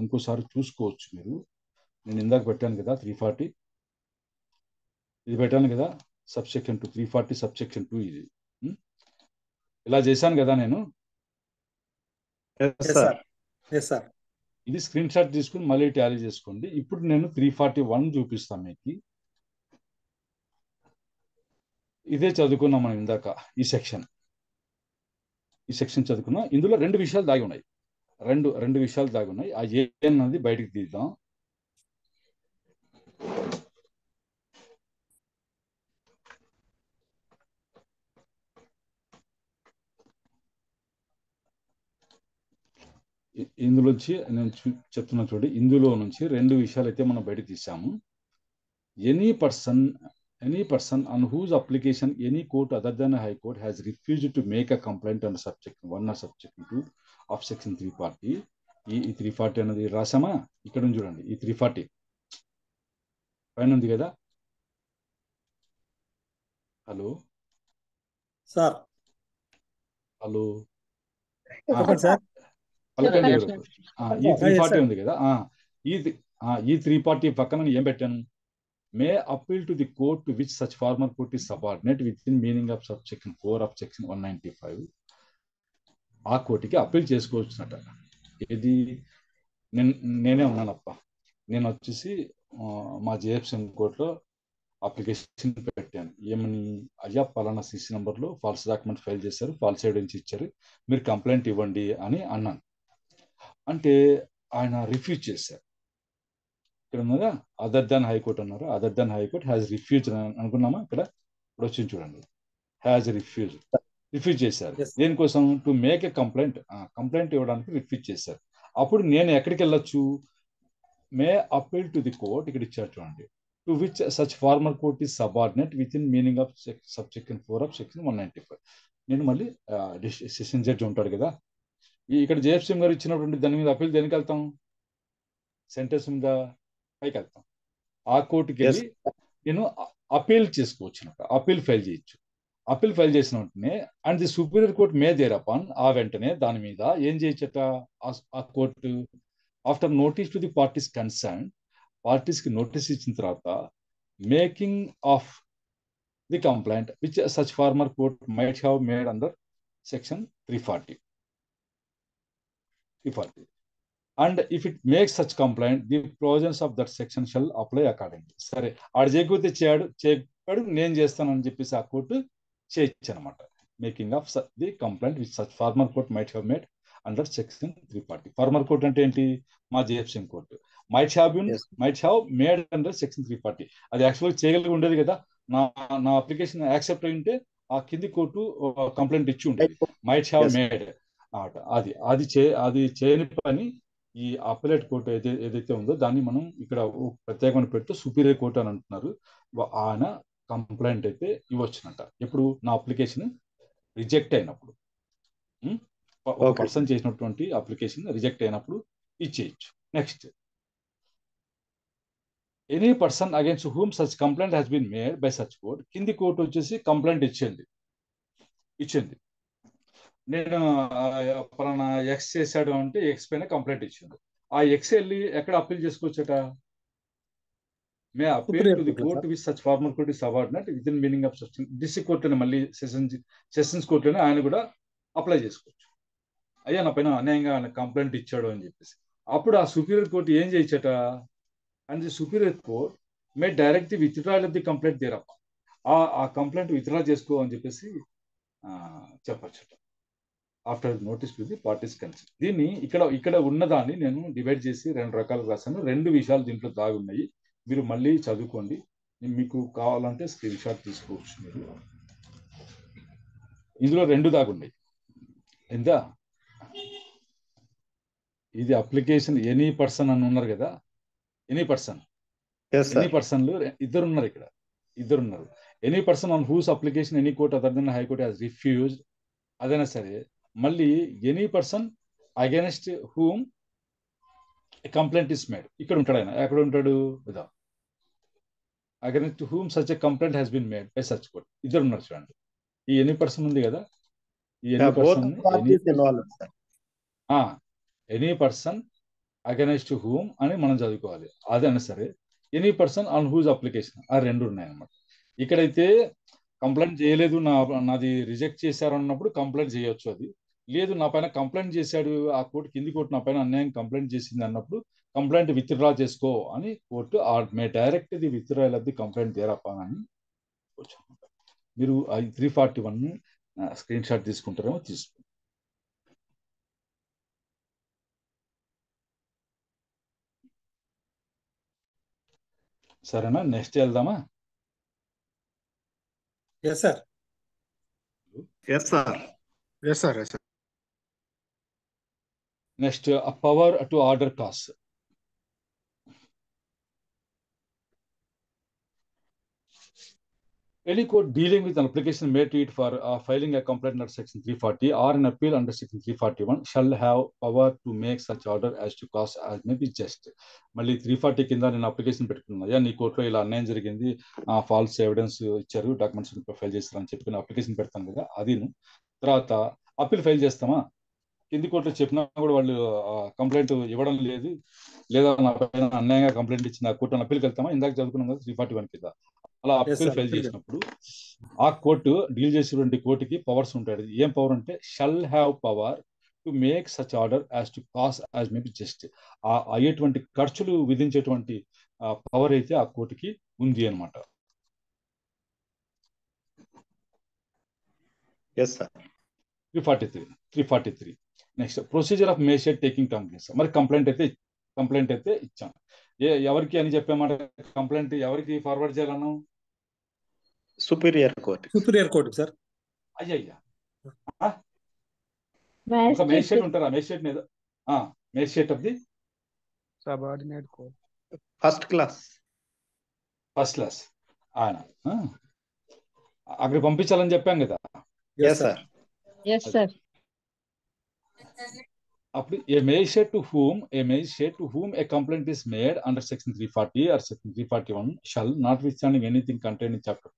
ఇంకోసారి చూసుకోవచ్చు. మీరు నేను ఇందాక పెట్టాను కదా 340, ఇది పెట్టాను కదా సబ్సెక్షన్ 2, 340 సబ్సెక్షన్ 2 ఇది. ఇలా చేశాను కదా నేను. ఇది స్క్రీన్ షాట్ తీసుకుని మళ్ళీ టాలీ చేసుకోండి. ఇప్పుడు నేను 341 చూపిస్తాను మీకు. ఇదే చదువుకున్నాం మనం ఇందాక. ఈ సెక్షన్ చదువుకున్నా. ఇందులో రెండు విషయాలు దాగి ఉన్నాయి. రెండు విషయాలు దాగి ఉన్నాయి. ఆ ఏ అన్నది బయటికి తీద్దాం. ఇందులోంచి నేను చెప్తున్నా చూడండి, ఇందులో నుంచి రెండు విషయాలు అయితే మనం బయటకు తీసాము. Any person on whose application any court other than a high court has refused to make a complaint under subsection 1 or subsection 2 of section 340. ఈ 340 అనేది రాసామా? ఇక్కడ ఉంది చూడండి, ఈ 340 పైన ఉంది కదా. హలో సార్, హలో సార్ పలకండి. ఈ 340 ఉంది కదా, ఈ 340 పక్కన ఏం పెట్టాను? may appeal to the court to which such former court is subordinate within meaning of subsection 4 of section 195. ఆ కోర్టుకి అప్పీల్ చేసుకోవచ్చునట. ఇది నేనే ఉన్నానప్ప. నేను వచ్చేసి మా జేఎఫ్ఎం కోర్టులో అప్లికేషన్ పెట్టాను. ఏమని, అయ్యా పలానా సిసి నెంబర్లో ఫాల్స్ డాక్యుమెంట్ ఫైల్ చేశారు, ఫాల్స్ ఎవిడెన్స్ ఇచ్చారు, మీరు కంప్లైంట్ ఇవ్వండి అని అన్నాను. అంటే ఆయన రిఫ్యూజ్ చేశారు. ఇక్కడ ఉన్నదా అదర్ దాన్ హైకోర్టు అన్నారు. Other than high court has refuse అనుకున్నామా? ఇక్కడ ఇప్పుడు వచ్చింది చూడండి, హ్యాజ్ రిఫ్యూజ్ చేశారు. దేనికోసం? టు మేక్ ఏ కంప్లైంట్ ఇవ్వడానికి రిఫ్యూజ్ చేశారు. అప్పుడు నేను ఎక్కడికి వెళ్ళొచ్చు? May appeal to the court, ఇక్కడ ఇచ్చారు చూడండి, to which such former court is subordinate within meaning of subsection 4 of section 195. నేను మళ్ళీ సెషన్ జడ్జి ఉంటాడు కదా, ఇక్కడ జేఎఫ్ఎం గారు ఇచ్చినటువంటి దాని మీద అపీల్ దేనికి వెళ్తాం? సెంటెన్స్ మీద పైకి వెళ్తాం. ఆ కోర్టుకి వెళ్ళి నేను అపీల్ చేసుకోవచ్చు, అపీల్ ఫైల్ చేయొచ్చు. అపీల్ ఫైల్ చేసిన వెంటనే and the superior court may thereupon, ఆ వెంటనే దాని మీద ఏం చేయొచ్చట ఆ court? After notice to the parties concern, పార్టీస్కి నోటీస్ ఇచ్చిన తర్వాత, making of the complaint which such former court might have made under section 340. And if it makes such complaint, the provisions of that section shall apply accordingly. సరే, ఆడు చేయకపోతే చెప్పాడు, నేను చేస్తానని చెప్పేసి ఆ కోర్టు చేయొచ్చు అనమాట. Making of the complaint which such former court might have made under section 340. Former court అంటే ఏంటి? మా JFM court. Might have made under section 340. అది యాక్చువల్గా చేయగలిగి ఉండేది కదా. నా అప్లికేషన్ యాక్సెప్ట్ అయి ఉంటే ఆ కింది కోర్టు కంప్లైంట్ ఇచ్చి ఉండేది. మైట్ హ్యావ్ మేడ్ అది చేయని పని ఈ అప్పలేట్ కోర్టు ఏదైతే ఉందో దాన్ని మనం ఇక్కడ ప్రత్యేకమైన పెడితే సుపీరియర్ కోర్టు అని అంటున్నారు. ఆయన కంప్లైంట్ అయితే ఇవ్వచ్చునంట. ఎప్పుడు? నా అప్లికేషన్ రిజెక్ట్ అయినప్పుడు, ఒక పర్సన్ చేసినటువంటి అప్లికేషన్ రిజెక్ట్ అయినప్పుడు ఇచ్చేయచ్చు. Next any person against whom such complaint has been made by such court. కింది కోర్టు వచ్చేసి కంప్లైంట్ ఇచ్చింది. నేను పలానా ఎక్స్ చేశాడు అంటే ఎక్స్ పైన కంప్లైంట్ ఇచ్చింది. ఆ ఎక్స్ వెళ్ళి ఎక్కడ అప్పీల్ చేసుకోవచ్చట? May appeal to the court with such formal court is subordinate within meaning of substance. District కోర్టులోనే, మళ్ళీ సెషన్స్ కోర్టులోనే ఆయన కూడా అప్లై చేసుకోవచ్చు. అయ్యా నా పైన అన్యాయంగా ఆయన కంప్లైంట్ ఇచ్చాడు అని చెప్పేసి. అప్పుడు ఆ సుపీరియర్ కోర్టు ఏం చేయొచ్చట? And the superior court may direct the withdrawal of the complaint thereupon. ఆ కంప్లైంట్ విత్డ్రా చేసుకో అని చెప్పేసి చెప్పచ్చట. After notice to the parties concern. దీన్ని ఇక్కడ ఉన్నదాన్ని నేను డివైడ్ చేసి 2 రకాలుగా రాశాను. 2 విషయాలు దీంట్లో దాగి ఉన్నాయి. మీరు మళ్ళీ చదువుకోండి. మీకు కావాలంటే స్క్రీన్ షాట్ తీసుకోవచ్చు. మీరు ఇందులో 2 దాగి ఉన్నాయి. ఎంత? ఇది అప్లికేషన్ ఎనీ పర్సన్ అని ఉన్నారు కదా, ఎనీ పర్సన్ ఇద్దరు ఉన్నారు ఇక్కడ. Any person on whose application any court other than high court has refused. అదైనా సరే, మళ్ళీ any person against whom complaint is made. ఇక్కడ ఉంటాడు ఆయన. ఎక్కడ ఉంటాడు? Against whom such a complaint has been made by such court. ఇద్దరు ఉన్నారు చూడండి. ఈ ఎనీ పర్సన్ ఉంది కదా, ఈ ఎనీ పర్సన్ అగైనెస్ట్ హూమ్ అని మనం చదువుకోవాలి. అదైనా సరే, any person on whose application, ఆ 2 ఉన్నాయన్నమాట. ఇక్కడైతే కంప్లైంట్ చేయలేదు, నాది రిజెక్ట్ చేశారు అన్నప్పుడు కంప్లైంట్ చేయొచ్చు. అది లేదు, నా పైన కంప్లైంట్ చేశాడు ఆ కోర్టు, కింది కోర్టు నా పైన అన్యాయం కంప్లైంట్ చేసింది అన్నప్పుడు కంప్లైంట్ విత్డ్రా చేసుకో అని court may direct the withdrawal of the complaint thereupon అని వచ్చు. మీరు 341 స్క్రీన్ షాట్ తీసుకుంటారేమో తీసుకోండి. సరేనా? నెక్స్ట్ వెళ్దామా? Yes, sir. Next power to order cos. Any court dealing with an application made to it for filing a complaint under section 340 or an appeal under section 341 shall have power to make such order as to cause as may be just. మళ్ళీ 340 కింద నేను అప్లికేషన్ పెట్టుకున్నా, నీ కోర్టులో ఇలా అన్యాయం జరిగింది, ఫాల్స్ ఎవిడెన్స్ ఇచ్చారు, డాక్యుమెంట్స్ ఫైల్ చేస్తారని చెప్పి నేను అప్లికేషన్ పెడతాను కదా, అది తర్వాత అప్పీల్ ఫైల్ చేస్తామా? కింది కోర్టులో చెప్పినా కూడా వాళ్ళు కంప్లైంట్ ఇవ్వడం లేదు, లేదా నా పైన అన్యాయంగా కంప్లైంట్ ఇచ్చిన కోర్టు అప్పీల్కి వెళ్తామా? ఇందాక చదువుకున్నాం కదా 341 కింద. అలా అప్పీల్ ఫైల్ చేసినప్పుడు ఆ కోర్టు డీల్ చేసేటువంటి కోర్టుకి పవర్స్ ఉంటాయి. ఏం పవర్ అంటే shall have power to make such order as to cos as may be just. ఆ అయ్యేటువంటి ఖర్చులు విధించేటువంటి పవర్ అయితే ఆ కోర్టుకి ఉంది అనమాట. Yes, sir. 343. Next procedure of magistrate taking complaints. మరి కంప్లైంట్ అయితే ఇచ్చాం. ఎవరికి అని చెప్పామాట? కంప్లైంట్ ఎవరికి ఫార్వర్డ్ చేయాలన్నాం? Superior court, sir. అయ్యయ్యా, ఒక మేజిస్ట్రేట్ ఉంటారా? Magistrate of the subordinate court, first class. ఆయన అక్కడ పంపించాలని చెప్పాం కదా. Yes, sir. Yes, sir. అప్పుడు a magistrate to whom a complaint is made under section 340 or section 341 shall, notwithstanding anything contained in chapter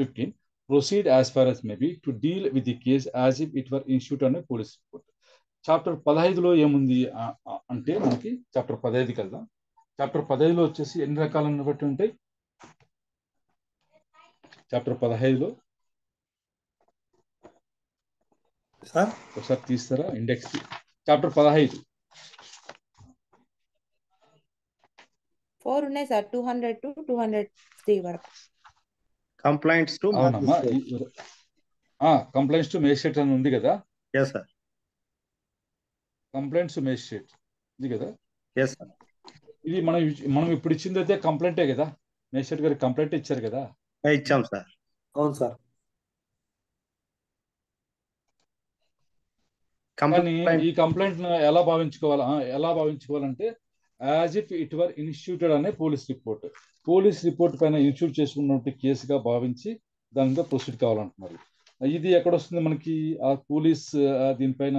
15, proceed as far as may be to deal with the case as if it were issued on a police report. Chapter 15లో ఏముంది అంటే, మనకి చాప్టర్ 15 కదా. చాప్టర్ 15లో వచ్చేసి ఎన్ని రకాలను బట్టి ఉంటాయి? చాప్టర్ 15లో ఒకసారి తీస్తారా ఇండెక్స్? చాప్టర్ 15 4 ఉన్నాయి సార్, 200 to 203 వరకు. Complaints to అవునమ్మా, magistrate. కంప్లైంట్స్ టు మేజిస్ట్రేట్ అని ఉంది కదా. Yes, sir. Complaints to magistrate ఇది కదా. Yes, sir. ఇది మనం ఇప్పుడు ఇచ్చింది అయితే కంప్లైంటే కదా. మేజిస్ట్రేట్ గారికి కంప్లైంట్ ఇచ్చారు కదా. ఇచ్చాం సార్. అవును సార్. కానీ ఈ కంప్లైంట్ ఎలా భావించుకోవాలంటే as if it were instituted అనే పోలీస్ రిపోర్ట్ పైన ఇన్స్టిట్యూట్ చేసుకున్నటువంటి కేసుగా భావించి దాని మీద ప్రొసీడ్ కావాలంటున్నారు. ఇది ఎక్కడ వస్తుంది మనకి? ఆ పోలీస్ దీనిపైన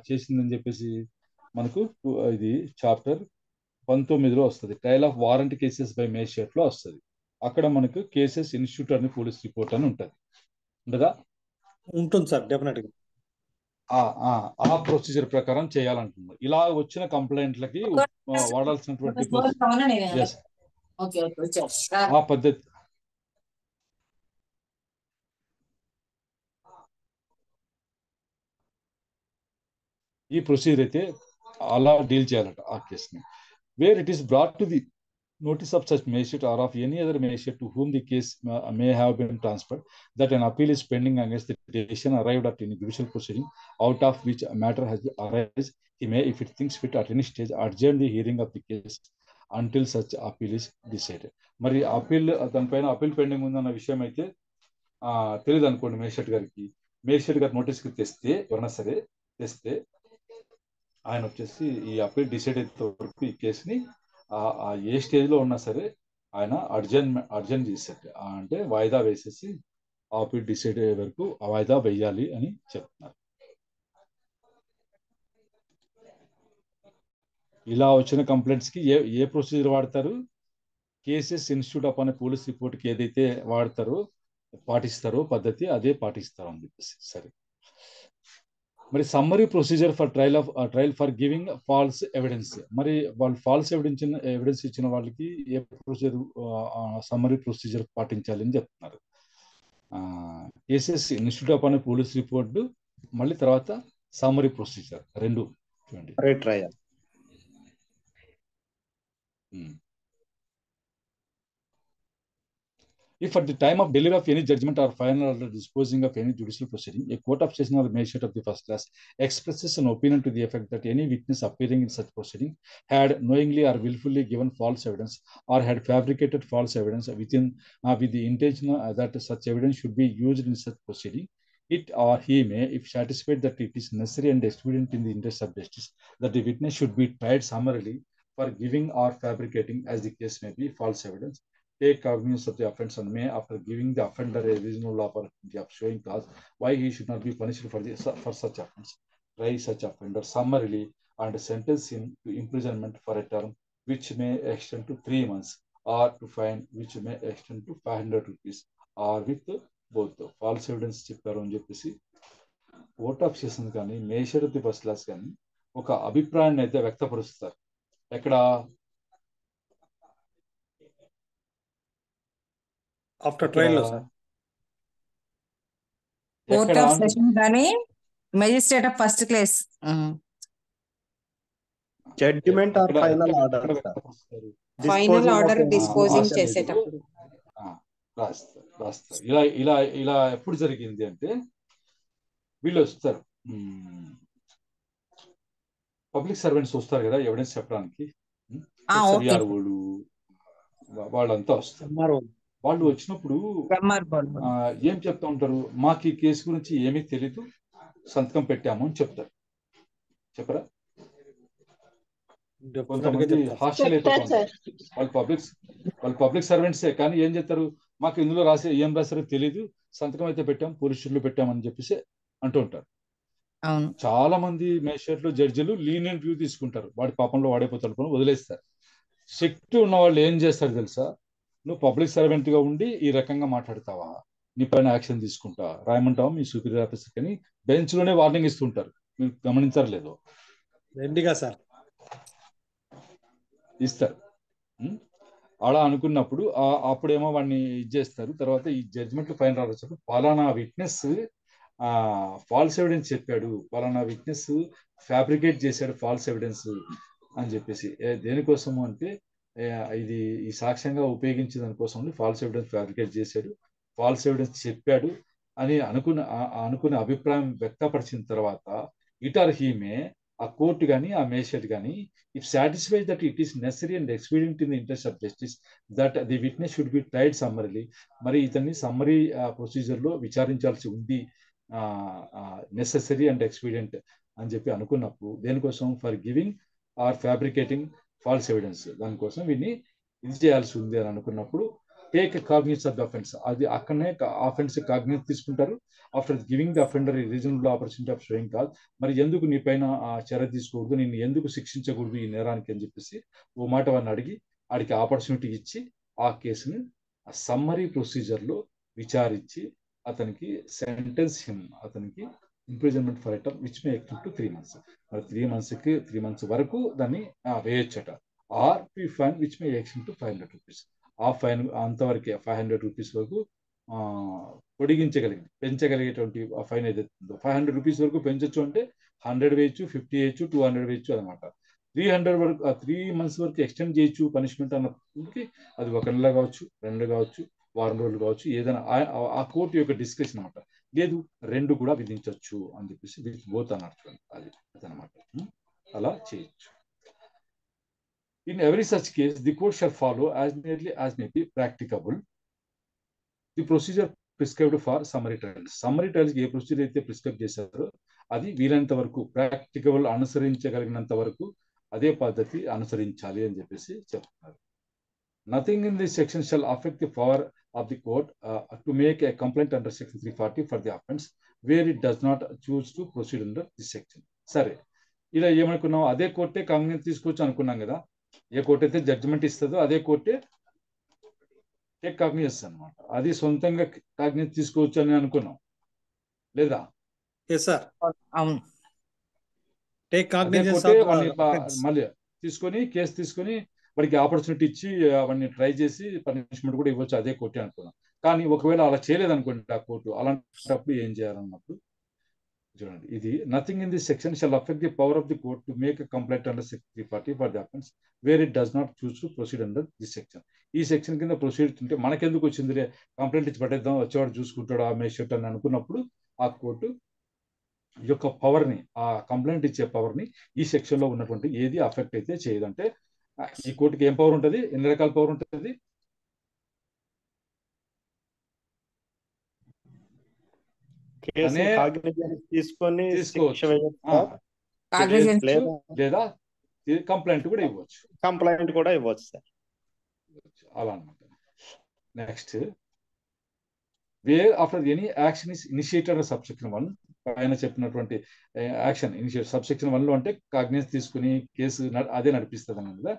చేసిందని చెప్పేసి మనకు ఇది చాప్టర్ 19లో వస్తుంది. Trial of warrant cases by magistrate లో వస్తుంది. అక్కడ మనకు కేసెస్ ఇన్స్టిట్యూట్ అని పోలీస్ రిపోర్ట్ అని ఉంటుంది ఉండదా? ఉంటుంది సార్, డెఫినెట్ గా. ఆ ప్రొసీజర్ ప్రకారం చేయాలంటున్నారు. ఇలా వచ్చిన కంప్లైంట్లకి వాడాల్సినటువంటి yes, ఆ పద్ధతి ఈ ప్రొసీజర్ అయితే అలా డీల్ చేయాలట ఆ కేసుని. Where it is brought to the notice of such magistrate or of any other magistrate to whom the case may have been transferred, that an appeal is pending against the decision arrived at in judicial proceeding out of which a matter has arisen, he may, if it thinks fit at any stage, adjourn the hearing of the case until such appeal is decided. మరి అపీల్ దానిపైన అపీల్ పెండింగ్ ఉందన్న విషయం అయితే తెలియదు అనుకోండి మేజిస్ట్రేట్ గారు నోటీస్కి తెస్తే, ఎవరైనా సరే తెస్తే, ఆయన వచ్చేసి ఈ అపీల్ డిసైడ్ అయ్యే వరకు ఈ కేసుని ఏ స్టేజ్ లో ఉన్నా సరే ఆయన అర్జెంట్ చేశారు. అంటే వాయిదా వేసేసి అపీల్ డిసైడ్ అయ్యే వరకు వాయిదా వేయాలి అని చెప్తున్నారు. ఇలా వచ్చిన కంప్లైంట్స్ కి ఏ ప్రొసీజర్ వాడతారు? కేసెస్ ఇన్స్టిట్యూట్ ఆఫ్ అనే పోలీస్ రిపోర్ట్ కి ఏదైతే పాటిస్తారో పద్ధతి అదే పాటిస్తారు అని చెప్పేసి. సరే, మరి summary procedure for trial for giving falls evidence. మరి వాళ్ళు ఫాల్స్ ఎవిడెన్స్ ఇచ్చిన వాళ్ళకి ఏ ప్రొసీజర్ సమ్మరీ ప్రొసీజర్ పాటించాలి అని చెప్తున్నారు. కేసెస్ ఇన్స్టిట్యూట్ ఆఫ్ అనే పోలీస్ రిపోర్ట్, మళ్ళీ తర్వాత సమ్మరీ ప్రొసీజర్ రెండు చూడండి. Trial. If at the time of delivery of any judgment or final order disposing of any judicial proceeding, a court of session or magistrate of the first class expresses an opinion to the effect that any witness appearing in such proceeding had knowingly or willfully given false evidence or had fabricated false evidence with the intention that such evidence should be used in such proceeding, it or he may, if satisfied that it is necessary and expedient in the interest of justice, that the witness should be tried summarily for giving or fabricating, as the case may be, false evidence, take cognizance of the offense and may, after giving the offender a reasonable opportunity of showing cause why he should not be punished for such offense, try such offender summarily and sentence him to imprisonment for a term which may extend to 3 months or to fine which may extend to 500 rupees or with both. False evidence చెప్పారు అని చెప్పేసి కోర్ట్ ఆఫ్ సెషన్ కానీ magistrate of the first class కానీ ఒక అభిప్రాయాన్ని అయితే వ్యక్తపరుస్తారు. ఎక్కడ? ఆఫ్టర్ ట్రయల్ లో సార్. కోర్ట్ ఆఫ్ సెషన్ కానీ magistrate of first class judgment or final order. Final order disposing చేసేటప్పుడు రాస్తారు. ఇలా ఎప్పుడు జరిగింది అంటే, వీళ్ళు వస్తారు, పబ్లిక్ సర్వెంట్స్ వస్తారు కదా ఎవిడెన్స్ చెప్పడానికి, వాళ్ళంతా వస్తారు. వాళ్ళు వచ్చినప్పుడు ఏం చెప్తా ఉంటారు? మాకు ఈ కేసు గురించి ఏమీ తెలీదు, సంతకం పెట్టాము అని చెప్తారు. చెప్పరా? కొంతమంది హాస్టల్ అయిపోతారు. వాళ్ళు పబ్లిక్ సర్వెంట్సే, కానీ ఏం చెప్తారు? మాకు ఇందులో ఏం రాశారో తెలీదు, సంతకం అయితే పెట్టాం, పోలీస్ స్టేషన్లో పెట్టామని చెప్పేసి అంటూ ఉంటారు. చాలా మంది మేజిస్ట్రేట్లు, జడ్జిలు లీనియంట్ వ్యూ తీసుకుంటారు. వాడి పాపంలో వాడైపోతాడు, వదిలేస్తారు. శక్తి ఉన్న వాళ్ళు ఏం చేస్తారు తెలుసా? నువ్వు పబ్లిక్ సర్వెంట్ గా ఉండి ఈ రకంగా మాట్లాడతావా, నీ పైన యాక్షన్ తీసుకుంటా రాయమంటావా మీ సూపీరియర్ ఆఫీసర్ అని బెంచ్ లోనే వార్నింగ్ ఇస్తుంటారు. మీరు గమనించారు లేదో? సార్ ఇస్తారు. అలా అనుకున్నప్పుడు అప్పుడేమో వాడిని ఇచ్చేస్తారు. తర్వాత ఈ జడ్జిమెంట్ ఫైనల్ రావచ్చు, పలానా విట్నెస్ ఫాల్స్ ఎవిడెన్స్ చెప్పాడు, పలానా విట్నెస్ ఫ్యాబ్రికేట్ చేశాడు ఫాల్స్ ఎవిడెన్స్ అని చెప్పేసి. దేనికోసము అంటే ఇది ఈ సాక్ష్యంగా ఉపయోగించే దానికోసం ఫాల్స్ ఎవిడెన్స్ ఫ్యాబ్రికేట్ చేశాడు, ఫాల్స్ ఎవిడెన్స్ చెప్పాడు అని అనుకునే అభిప్రాయం వ్యక్తపరిచిన తర్వాత ఇట్ ఆర్ హీమే, ఆ కోర్టు కానీ ఆ మేజిస్ట్రేట్ కానీ, if satisfied that it is necessary and expedient in the interest of justice that the witness should be tried సమ్మరీలీ, మరి ఇతన్ని సమ్మరీ ప్రొసీజర్ లో విచారించాల్సి ఉంది, నెసెసరీ అండ్ ఎక్స్పీడియంట్ అని చెప్పి అనుకున్నప్పుడు, దేనికోసం? For giving or fabricating false evidence, దానికోసం వీడిని ఇది చేయాల్సి ఉంది అని అనుకున్నప్పుడు take cognisance of the offence, అది అక్కడనే అఫెన్స్ కాగ్నిస్ తీసుకుంటారు. After giving the offender reasonable opportunity of showing cause, మరి ఎందుకు నీ పైన చర్య తీసుకోకూడదు, నిన్ను ఎందుకు శిక్షించకూడదు ఈ నేరానికి అని చెప్పేసి ఓ మాట వాడిని అడిగి వాడికి ఆపర్చునిటీ ఇచ్చి ఆ కేసుని సమ్మరీ ప్రొసీజర్లో విచారించి అతనికి సెంటెన్స్ హిమ్, అతనికి imprisonment for a term which may extend to 3 months. మరి 3 months వరకు దాన్ని వేయొచ్చట. ఆర్ పి fine which may extend to 500 rupees. ఆ ఫైన్ అంతవరకే 500 rupees వరకు పొడిగించగలిగింది, పెంచగలిగేటువంటి ఫైన్ ఏదైతే ఉందో 500 rupees వరకు పెంచొచ్చు, అంటే 100 వేయచ్చు, 50 వేయచ్చు, 200 వేయచ్చు అనమాట. 300 వరకు 3 months వరకు ఎక్స్టెండ్ చేయొచ్చు పనిష్మెంట్ అన్నప్పటికీ, అది 1 నెల కావచ్చు, 2 కావచ్చు, వారం రోజులు కావచ్చు, ఏదైనా ఆ కోర్టు యొక్క డిస్కషన్ అనమాట. లేదు 2 కూడా విధించవచ్చు అని చెప్పేసి విత్ బోత్ అన్నారు చూడండి, అది అదనమాట. అలా చేయొచ్చు. In every such case, the court shall follow as nearly as may be practicable the procedure prescribed for summary trials. Summary trials A procedure అయితే ప్రిస్క్రైబ్ చేశారో అది వీలైనంత వరకు ప్రాక్టికబుల్, అనుసరించగలిగినంత వరకు అదే పద్ధతి అనుసరించాలి అని చెప్పేసి చెప్తున్నారు. Nothing in this section shall affect the power of the court to make a complaint under section 340 for the offence where it does not choose to proceed under this section. సరే, ఇలా ఏమనుకున్నాం, అదే కోర్టే కాంగ్రెస్ తీసుకోవచ్చు అనుకున్నాం కదా. ఏ కోర్టు అయితే జడ్జిమెంట్ ఇస్తుందో అదే కోర్టే టేక్ కాగ్నిస్ అనమాట. అది సొంతంగా కాగ్నిస్ తీసుకోవచ్చు అని అనుకున్నాం లేదా? అవును. టేక్ అదే కాగ్నిజెన్స్ కోర్టే ఆఫ్ వాడిని ద అఫెన్స్. మళ్ళీ తీసుకొని కేసు తీసుకొని వాడికి ఆపర్చునిటీ ఇచ్చి వాడిని ట్రై చేసి పనిష్మెంట్ కూడా ఇవ్వచ్చు అదే కోర్టే అనుకున్నాం. కానీ ఒకవేళ అలా చేయలేదు అనుకోండి ఆ కోర్టు, అలాంటప్పుడు ఏం చేయాలన్నప్పుడు చూడండి, ఇది nothing in this section shall affect the power of the court to make a complaint under section 340 for the offence where it does not choose to proceed under this section. ఈ సెక్షన్ కింద ప్రొసీడ్ ఉంటే మనకెందుకు వచ్చింది, కంప్లైంట్ ఇచ్చి పట్టేద్దాం, వచ్చేవాడు చూసుకుంటాడు ఆ మేషట్ అని అనుకున్నప్పుడు ఆ కోర్టు యొక్క పవర్ని, ఆ కంప్లైంట్ ఇచ్చే పవర్ని ఈ సెక్షన్ లో ఉన్నటువంటి ఏది అఫెక్ట్ అయితే చేయదంటే, ఈ కోర్టుకి ఏం పవర్ ఉంటుంది, ఎన్ని రకాల పవర్ ఉంటుంది? కేసుని కాగ్నిజెన్స్ తీసుకొని శిక్ష తీసుకోవచ్చు, వేయొచ్చు లేదా కంప్లైంట్ కూడా ఇవ్వచ్చు. కంప్లైంట్ కూడా ఇవ్వచ్చు సార్. అలా అనమాట. Next, where after any action is initiated subsection 1, పైన చెప్పినటువంటి యాక్షన్ ఇనిషియేట్ సబ్సెక్షన్ 1 లో అంటే కాగ్నిస్ తీసుకుని కేసు అదే నడిపిస్తుంది అన్నది కదా.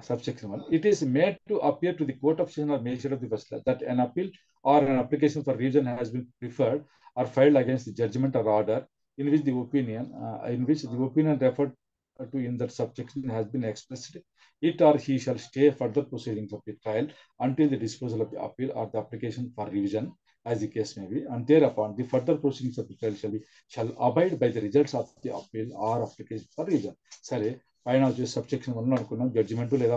Subsection 1, it is made to appear to the court of session or magistrate of the first class that an appeal or an application for revision has been preferred or filed against the judgment or order in which the opinion referred to in that subsection has been expressed. It or he shall stay further proceedings of the trial until the disposal of the appeal or the application for revision, as the case may be, and thereupon the further proceedings of the trial shall abide by the results of the appeal or application for revision. సరే, పైన వచ్చేసి సబ్సెక్షన్ 1 అనుకున్నాం, జడ్జిమెంట్ లేదా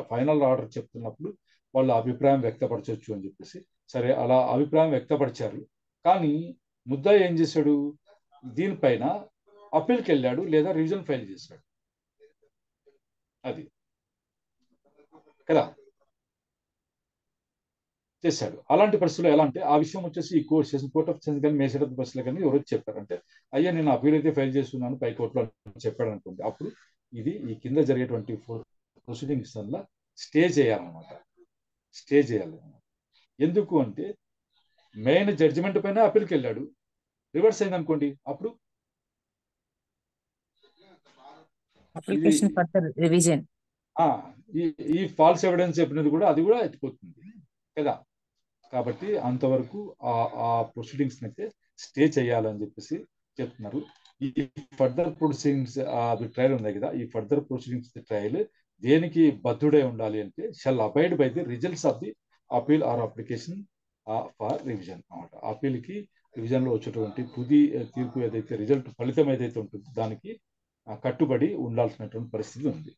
ఫైనల్ ఆర్డర్ చెప్తున్నప్పుడు వాళ్ళు అభిప్రాయం వ్యక్తపరచవచ్చు అని చెప్పేసి. సరే, అలా అభిప్రాయం వ్యక్తపరిచారు, కానీ ముద్దాయి ఏం చేశాడు, దీనిపైన అప్పీల్కి వెళ్ళాడు లేదా రివిజన్ ఫైల్ చేశాడు, అది కదా చేశాడు. అలాంటి పరిస్థితుల్లో ఎలా అంటే, ఆ విషయం వచ్చేసి ఈ కోర్ట్ ఆఫ్ సెన్స్ కానీ మేజిస్ట్రేట్ ఆఫ్ బస్సులో కానీ ఎవరు చెప్పారంటే, అయ్యా నేను అప్పీల్ అయితే ఫైల్ చేస్తున్నాను పై కోర్టులో చెప్పాడు అనుకోండి, అప్పుడు ఇది ఈ కింద జరిగేటువంటి ప్రొసీడింగ్స్ వల్ల స్టే చేయాలన్నమాట. స్టే చేయాలి. ఎందుకు అంటే, మెయిన్ జడ్జిమెంట్ పైన అప్పీల్కి వెళ్ళాడు, రివర్స్ అయింది అనుకోండి, అప్పుడు అప్లికేషన్ ఫర్ రివిజన్, ఈ ఫాల్స్ ఎవిడెన్స్ చెప్పినది కూడా అది కూడా ఎత్తిపోతుంది కదా. కాబట్టి అంతవరకు ఆ ప్రొసీడింగ్స్ అయితే స్టే చేయాలని చెప్పేసి చెప్తున్నారు. ఈ ఫర్దర్ ప్రొసీడింగ్స్ ట్రయల్ ఉంది కదా, ఈ ఫర్దర్ ప్రొసీడింగ్స్ ట్రయల్ దేనికి బద్ధుడై ఉండాలి అంటే, shall abide by the results of the appeal or application for revision అన్నమాట. అపీల్కి రివిజన్ లో వచ్చేటువంటి తుది తీర్పు ఏదైతే రిజల్ట్ ఫలితం ఏదైతే ఉంటుందో దానికి కట్టుబడి ఉండాల్సినటువంటి పరిస్థితి ఉంది.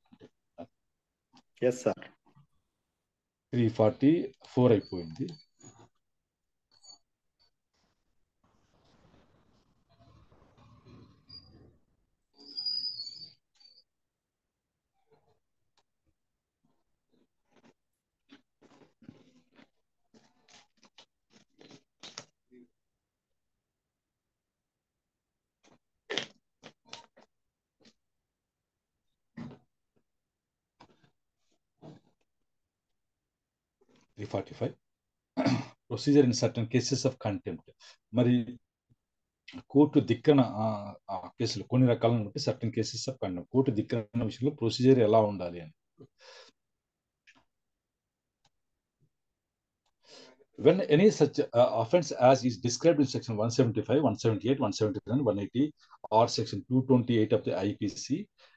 344 అయిపోయింది. 345 procedure in certain cases of contempt. మరి కోర్టు ధిక్కరణ కేసులు కొన్ని రకాలను బట్టి certain cases of contempt, court ధిక్కరణ విషయంలో ప్రొసీజర్ ఎలా ఉండాలి అని. When any such offense as is described in section 175, 178, 179, 180 or section 228 of the IPC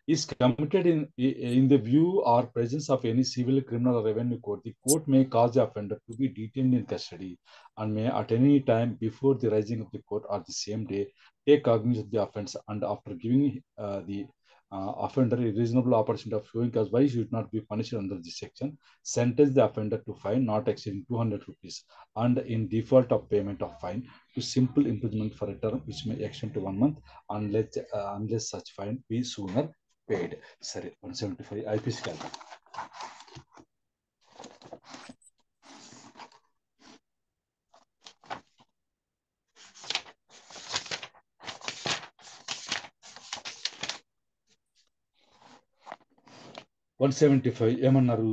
is committed in the view or presence of any civil, criminal or revenue court, the court may cause the offender to be detained in custody and may at any time before the rising of the court or the same day take cognizance of the offense, and after giving the offender a reasonable opportunity of showing cause why he should not be punished under this section, sentence the offender to fine not exceeding 200 rupees and in default of payment of fine to simple imprisonment for a term which may extend to 1 month unless such fine be sooner paid. Sorry, 175 IPC calculate. One 175 ఏమన్నారు?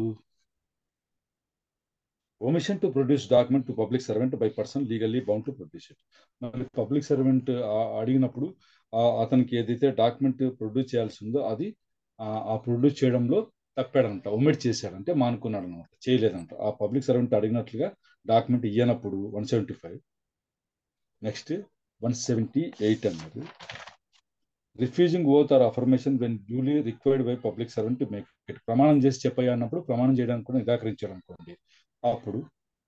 omission to produce document to public servant by person legally bound to produce it. మరి పబ్లిక్ సర్వెంట్ అడిగినప్పుడు అతనికి ఏదైతే డాక్యుమెంట్ ప్రొడ్యూస్ చేయాల్సి ఉందో అది ఆ ప్రొడ్యూస్ చేయడంలో తప్పాడంట, ఒమిట్ చేశాడంటే మానుకున్నాడు అనమాట, చేయలేదంట. ఆ పబ్లిక్ సర్వెంట్ అడిగినట్లుగా డాక్యుమెంట్ ఇయ్యనప్పుడు 175. నెక్స్ట్ 178 అన్నారు, refusing oath or affirmation when duly required by public servant to make it. ప్రమాణం చేసి చెప్పాయి అన్నప్పుడు ప్రమాణం చేయడానికి కూడా నిరాకరించాడు అనుకోండి, అప్పుడు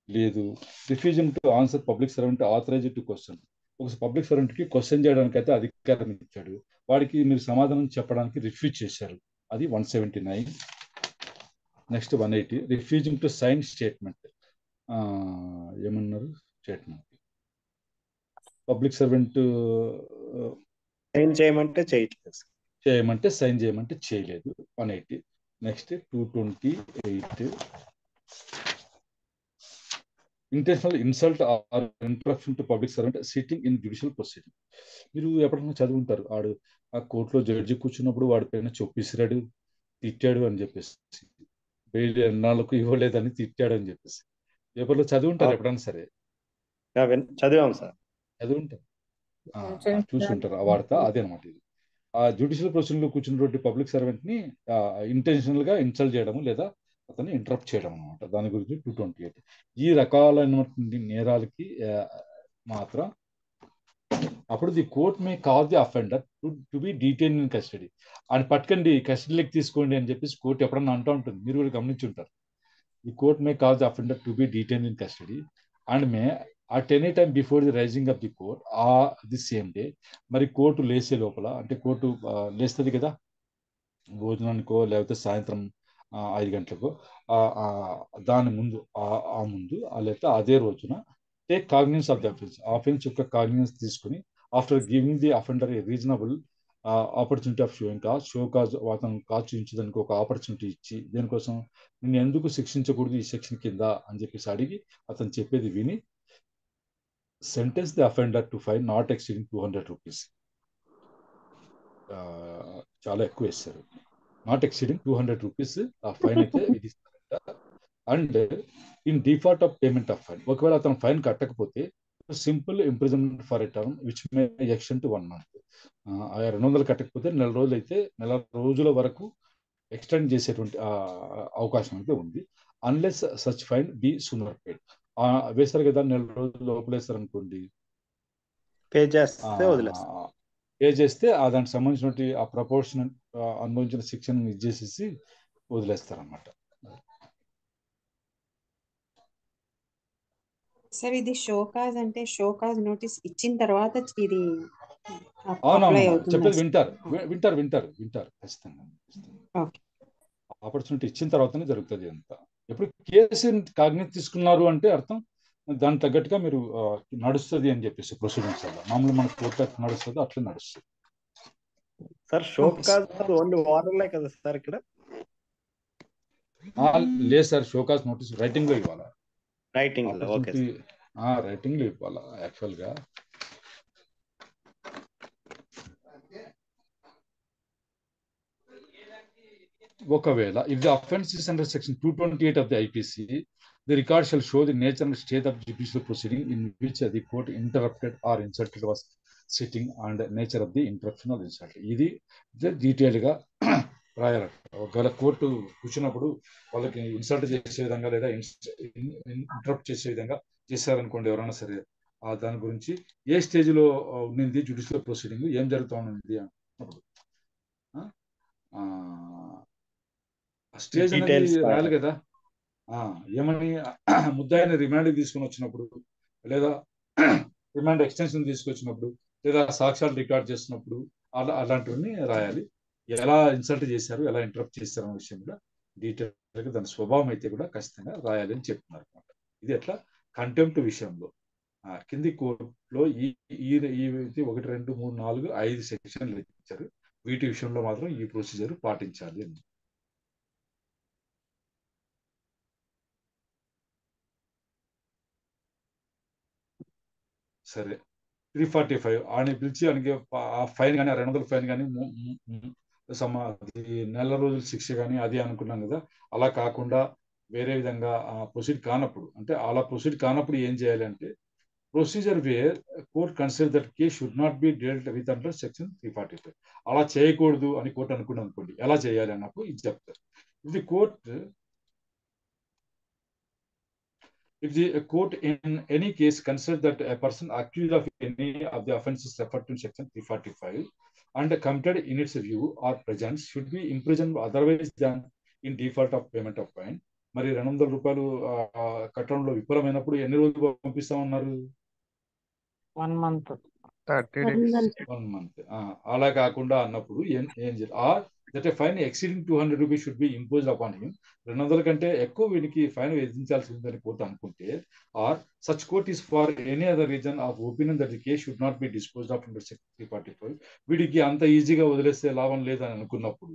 లేదు. Refusing to answer public servant authorise to question, ఒక పబ్లిక్ సర్వెంట్ కి క్వశ్చన్ చేయడానికి అయితే అధికారం ఇచ్చాడు, వాడికి మీరు సమాధానం చెప్పడానికి రిఫ్యూజ్ చేశారు, అది 179. Next 180, refusing to sign statement. ఏమన్నారు? స్టేట్మెంట్ పబ్లిక్ సర్వెంట్ సైన్ చేయమంటే చేయట్లేదు, చేయమంటే సైన్ చేయమంటే చేయలేదు, 180. Next 228, intentional insult or interruption to public servant sitting in judicial proceeding. మీరు ఎప్పుడైనా చదువుంటారు, వాడు ఆ కోర్టులో జడ్జి కూర్చున్నప్పుడు వాడి పైన చొప్పిసిరాడు, తిట్టాడు అని చెప్పేసి, బెయిల్ ఎన్నాళ్ళకు ఇవ్వలేదని తిట్టాడు అని చెప్పేసి పేపర్లో చదువుంటారు ఎప్పుడైనా సరే, చదివాం సార్, చదువుంటారు, చూసుంటారు. ఆ వార్త అదే అనమాట. ఇది ఆ జ్యుడిషియల్ ప్రొసీడింగ్ లో కూర్చున్నటువంటి పబ్లిక్ సర్వెంట్ ని ఇంటెన్షనల్ గా ఇన్సల్ట్ చేయడము లేదా అతన్ని ఇంటరప్ట్ చేయడం అనమాట. దాని గురించి 228. ఈ రకాలైనటువంటి నేరాలకి మాత్రం అప్పుడు the court may cause the offender to be detain in custody. అని పట్టుకండి, కస్టడీలోకి తీసుకోండి అని చెప్పేసి కోర్టు ఎప్పుడన్నా అంటూ ఉంటుంది, మీరు కూడా గమనించుంటారు. The court may cause the offender to be detain in custody and may at any time before the rising of the court the same day. మరి కోర్టు లేసే లోపల, అంటే కోర్టు లేస్తుంది కదా భోజనానికో లేకపోతే సాయంత్రం 5 గంటలకు, దాని ముందు లేకపోతే అదే రోజున take cognizance of the offence యొక్క కాగ్నిజెన్స్ తీసుకుని after giving the offender A reasonable opportunity of showing cause, show cause అతను కాజ్ చూపించడానికి ఒక ఆపర్చునిటీ ఇచ్చి, దేనికోసం నేను ఎందుకు శిక్షించకూడదు ఈ సెక్షన్ కింద అని చెప్పేసి అడిగి అతను చెప్పేది విని sentence the offender to fine not exceeding 200 rupees. చాలా ఎక్కువ వేస్తారు, నాట్ ఎక్సీడింగ్ 200 రూపీస్ ఆ ఫైన్ అయితే విధిస్తారంట. And in default of payment of fine, ఒకవేళ అతను ఫైన్ కట్టకపోతే simple imprisonment for a term which may extend to 1 month. 200 కట్టకపోతే 4 రోజులు అయితే 4 రోజుల వరకు ఎక్స్టెండ్ చేసేటువంటి అవకాశం అయితే ఉంది. Unless such fine be sooner paid. వేస్తారు కదా 4 రోజులు లోపల వేస్తారు అనుకోండి, పే చేస్తే దానికి సంబంధించినటువంటి ఆ ప్రపోర్షన్ అనుభవించిన శిక్షను ఇచ్చేసేసి వదిలేస్తారన్నమాట. సార్ ఇది షోకాజ్ అంటే షోకాజ్ నోటీస్ ఇచ్చిన తర్వాత ఇది చెప్పేది వింటారు ఖచ్చితంగా. ఆపర్చునిటీ ఇచ్చిన తర్వాతనే జరుగుతుంది అంతా. ఎప్పుడు కేసు కాగ్నిజ్ తీసుకున్నారు అంటే అర్థం దానికి తగ్గట్టుగా మీరు నడుస్తుంది అని చెప్పేసి ప్రొసీడింగ్స్ వల్ల మామూలు మనకు కోర్టు నడుస్తుంది అట్లా నడుస్తుంది. సార్ షోకాజ్ ఓన్లీ వారల్లే కదా సార్ ఇక్కడ? లేదు సార్, షోకాజ్ నోటీస్ రైటింగ్ లో ఇవ్వాలా, రైటింగ్ లో ఇవ్వాలా యాక్చువల్ గా. ఒకవేళ if the offense is under section 228 of the IPC, the record shall show the nature and state of judicial proceeding in which the court interrupted or insulted was sitting and nature of the interruption or insult. ఇది డీటెయిల్ గా రాయాలి. ఒకవేళ కోర్టు కూర్చున్నప్పుడు వాళ్ళకి ఇన్సల్ట్ చేసే విధంగా లేదా ఇంటరప్ట్ చేసే విధంగా చేశారనుకోండి ఎవరైనా సరే, దాని గురించి ఏ స్టేజ్ లో ఉన్నింది జ్యుడిషియల్ ప్రొసీడింగ్, ఏం జరుగుతూ ఉన్నది అన్నప్పుడు స్టేజ్ అనేది రాయాలి కదా. ఏమని ముద్దాయిని రిమాండ్ తీసుకుని వచ్చినప్పుడు, లేదా రిమాండ్ ఎక్స్టెన్షన్ తీసుకొచ్చినప్పుడు, లేదా సాక్ష్యాలు రికార్డ్ చేసినప్పుడు అలాంటివన్నీ రాయాలి. ఎలా ఇన్సల్ట్ చేశారు, ఎలా ఇంటరప్ట్ చేశారు అనే విషయం కూడా డీటెయిల్గా దాని స్వభావం అయితే కూడా ఖచ్చితంగా రాయాలి అని చెప్తున్నారు అనమాట. ఇది ఎట్లా కంటెంప్ట్ విషయంలో కింది కోర్టులో ఈ 1, 2, 3, 4, 5 సెక్షన్లు ఇచ్చారు. వీటి విషయంలో మాత్రం ఈ ప్రొసీజర్ పాటించాలి అని. సరే, 345 ఆయన పిలిచి ఆయనకి ఫైన్ కానీ 200 ఫైన్ కానీ నెల రోజుల శిక్ష కానీ అది అనుకున్నాం కదా. అలా కాకుండా వేరే విధంగా ప్రొసీడ్ కానప్పుడు, అంటే అలా ప్రొసీడ్ కానప్పుడు ఏం చేయాలి అంటే, procedure where court consider that case should not be dealt with under section 345. అలా చేయకూడదు అని కోర్టు అనుకున్నాం అనుకోండి, ఎలా చేయాలి అన్నప్పుడు ఇది చెప్తారు. If the court in any case considers that a person accused of any of the offences referred to in section 345 and committed in its view or presence should be imprisoned otherwise than in default of payment of fine. మరి 200 రూపాయలు కట్టడంలో విఫలమైనప్పుడు ఎన్ని రోజులు పంపిస్తామన్నారు? 1 month, 30 days. 1 month. అలా కాకుండా అన్నప్పుడు ఏం చేయాలి? Or that a fine exceeding 200 rupees should be imposed upon him. 200 కంటే ఎక్కువ వీడికి ఫైన్ విధించాల్సి ఉందని కోర్టు అనుకుంటే, are such court is for any other reason of opinion that the case should not be disposed of under section 345. వీడికి అంత ఈజీగా వదిలేస్తే లాభం లేదని అనుకున్నప్పుడు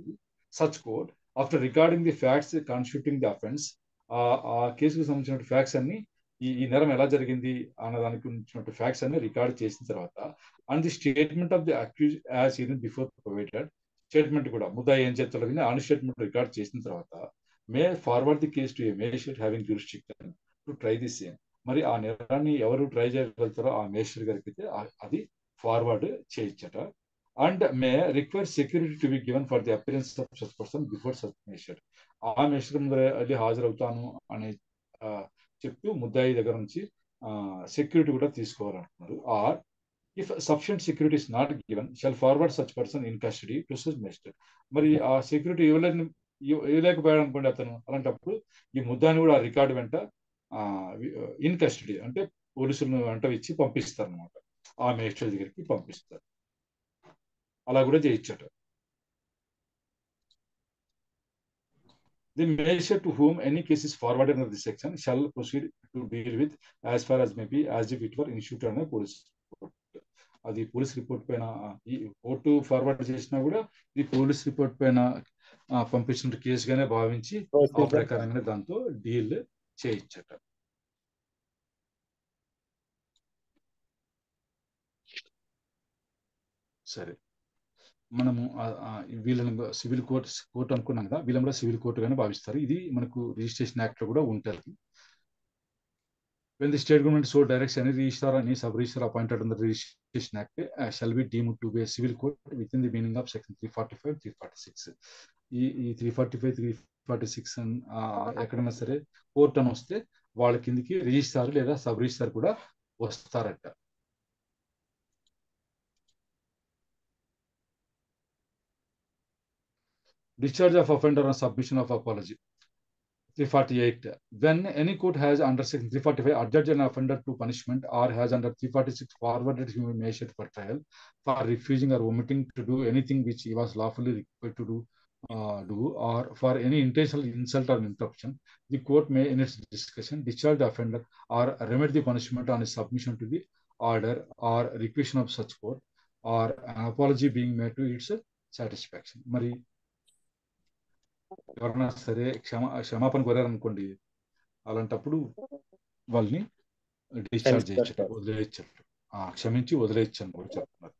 such court after recording the facts constituting the offense, ఆ కేసుకు సంబంధించిన ఫ్యాక్ట్స్ అన్ని ఈ నేరం ఎలా జరిగింది అన్నదానికి ఉంచినట్టు ఫ్యాక్ట్స్ అన్ని రికార్డ్ చేసిన తర్వాత, and the statement of the accuse as even before provided, statement కూడా ముద్దాయి ఏం చేస్తారో ఆన్ స్టేట్మెంట్ రికార్డ్ చేసిన తర్వాత may forward the case to a magistrate having jurisdiction to try the same. మరి ఆ నేరాన్ని ఎవరు ట్రై చేయగలుగుతారో ఆ మేజిస్ట్రేట్ గారికి అయితే అది ఫార్వర్డ్ చేయొచ్చట. And may require security to be given for the appearance of such person before such magistrate. ఆ మేజిస్ట్రేట్ ముందర అది హాజరవుతాను అని చెప్తూ ముద్దాయి దగ్గర నుంచి సెక్యూరిటీ కూడా తీసుకోవాలంటున్నారు. Or if sufficient security is not given, shall forward such person in custody to such magistrate. మరి ఆ సెక్యూరిటీ ఇవ్వలేకపోయాడు అనుకోండి అతను, అలాంటప్పుడు ఈ ముద్దాన్ని కూడా ఆ రికార్డు వెంట ఇన్ కస్టడీ అంటే పోలీసులను వెంట ఇచ్చి పంపిస్తారు అనమాట, ఆ మేజిస్ట్రేట్ దగ్గరికి పంపిస్తారు. అలా కూడా చేయొచ్చట. The magistrate to whom any case is forwarded under this section shall proceed to deal with as far as may be as if it were issued under police report. అది పోలీస్ రిపోర్ట్ పైన ఈ కోర్టు ఫార్వర్డ్ చేసినా కూడా ఇది పోలీస్ రిపోర్ట్ పైన పంపించిన కేసుగానే భావించి ఆ ప్రకారంగానే దాంతో డీల్ చేయొచ్చట. సరే, మనము వీళ్ళని సివిల్ కోర్టు అనుకున్నాం కదా, వీళ్ళని కూడా సివిల్ కోర్టుగానే భావిస్తారు. ఇది మనకు రిజిస్ట్రేషన్ యాక్ట్ లో కూడా ఉంటుంది. When the state government so directs any registrar or any sub-registrar appointed under the Registration Act shall be deemed to be a civil court within the meaning of section 345, 346. ఈ 345, 346 ఎక్కడైనా సరే కోర్టు అని వస్తే వాళ్ళ కిందికి రిజిస్ట్రార్ లేదా సబ్ రిజిస్ట్రార్ కూడా వస్తారట. Discharge of offender on submission of apology. 348. When any court has under section 345 adjudged an offender to punishment or has under 346 forwarded him a magistrate for trial for refusing or omitting to do anything which he was lawfully required to do or for any intentional insult or interruption, the court may in its discretion discharge the offender or remit the punishment on his submission to the order or requisition of such court or an apology being made to its satisfaction. మరి ఎవరైనా సరే క్షమాపణ కోరారనుకోండి, అలాంటప్పుడు వాళ్ళని డిశ్చార్జ్ చేయొచ్చు, వదిలేయచ్చు, క్షమించి వదిలేయచ్చు అని కూడా చెప్తున్నారు.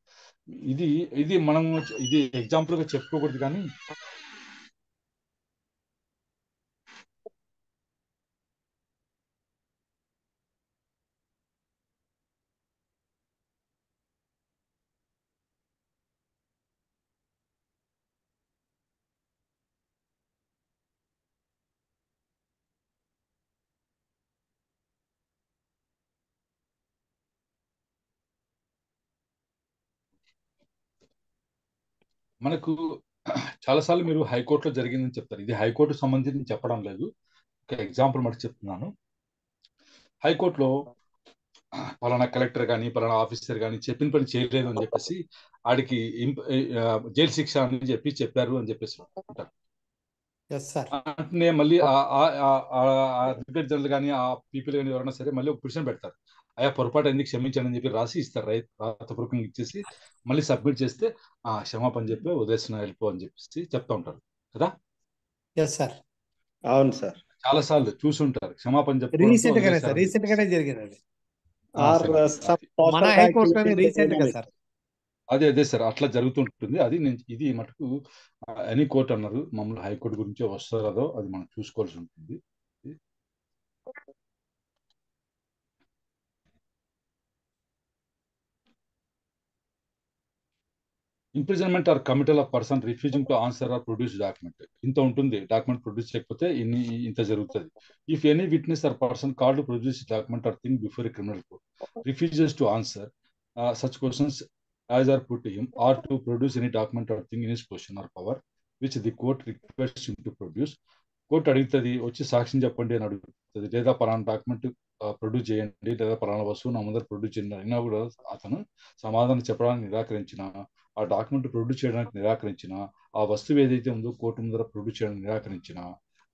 ఇది మనం ఇది ఎగ్జాంపుల్ గా చెప్పుకోకూడదు, కానీ మనకు చాలాసార్లు మీరు హైకోర్టులో జరిగిందని చెప్తారు. ఇది హైకోర్టుకు సంబంధించి చెప్పడం లేదు, ఒక ఎగ్జాంపుల్ మటు చెప్తున్నాను. హైకోర్టులో పలానా కలెక్టర్ కానీ పలానా ఆఫీసర్ కానీ చెప్పిన పని చేయలేదు అని చెప్పేసి ఆడికి జైలు శిక్ష అని చెప్పారు అని చెప్పేసి అంటారు. అంటే మళ్ళీ అడ్వకేట్ జనరల్ కానీ ఆ పీపుల్ కానీ ఎవరైనా సరే మళ్ళీ ఒక పిటిషన్ పెడతారు. అయ్యా పొరపాటు ఎందుకు క్షమించండి అని చెప్పి రాసి ఇస్తారు, రాతపూర్వకంగా ఇచ్చేసి మళ్ళీ సబ్మిట్ చేస్తే క్షమాపణ చెప్పి వదిలేసిన వెళ్ళిపో అని చెప్పేసి చెప్తా ఉంటారు కదా. అవును సార్, చాలా సార్లు చూసుంటారు క్షమాపణ చెప్పి. రీసెంట్ గానే జరిగింది మన హైకోర్టులోనే రీసెంట్ గా సార్. అదే సార్, అట్లా జరుగుతుంటుంది. ఇది మటుకు ఎనీ కోర్ట్ అన్నారు, మమ్మల్ని హైకోర్టు గురించి వస్తారో అది మనం చూసుకోవాల్సి ఉంటుంది. Imprisonment or committal of person refusing to answer or produce document. ఇంత ఉంటుంది, డాక్యుమెంట్ ప్రొడ్యూస్ చేయకపోతే ఇంత జరుగుతుంది. If any witness or person called produce document or thing before a criminal court refuses to answer such questions as are put to him or to produce any document or thing in his possession or power which the court requests him to produce. Court అడుగుతుంది, వచ్చి సాక్ష్యం చెప్పండి అని అడుగుతుంది, లేదా పలానా డాక్యుమెంట్ ప్రొడ్యూస్ చేయండి, లేదా పలానా వస్తువు నా ముందర ప్రొడ్యూస్ చేయండి అయినా కూడా అతను సమాధానం చెప్పడానికి నిరాకరించిన, ఆ డాక్యుమెంట్ ప్రొడ్యూస్ చేయడానికి నిరాకరించిన, ఆ వస్తువు ఏదైతే ఉందో కోర్టు ముందర ప్రొడ్యూస్ చేయడానికి నిరాకరించిన,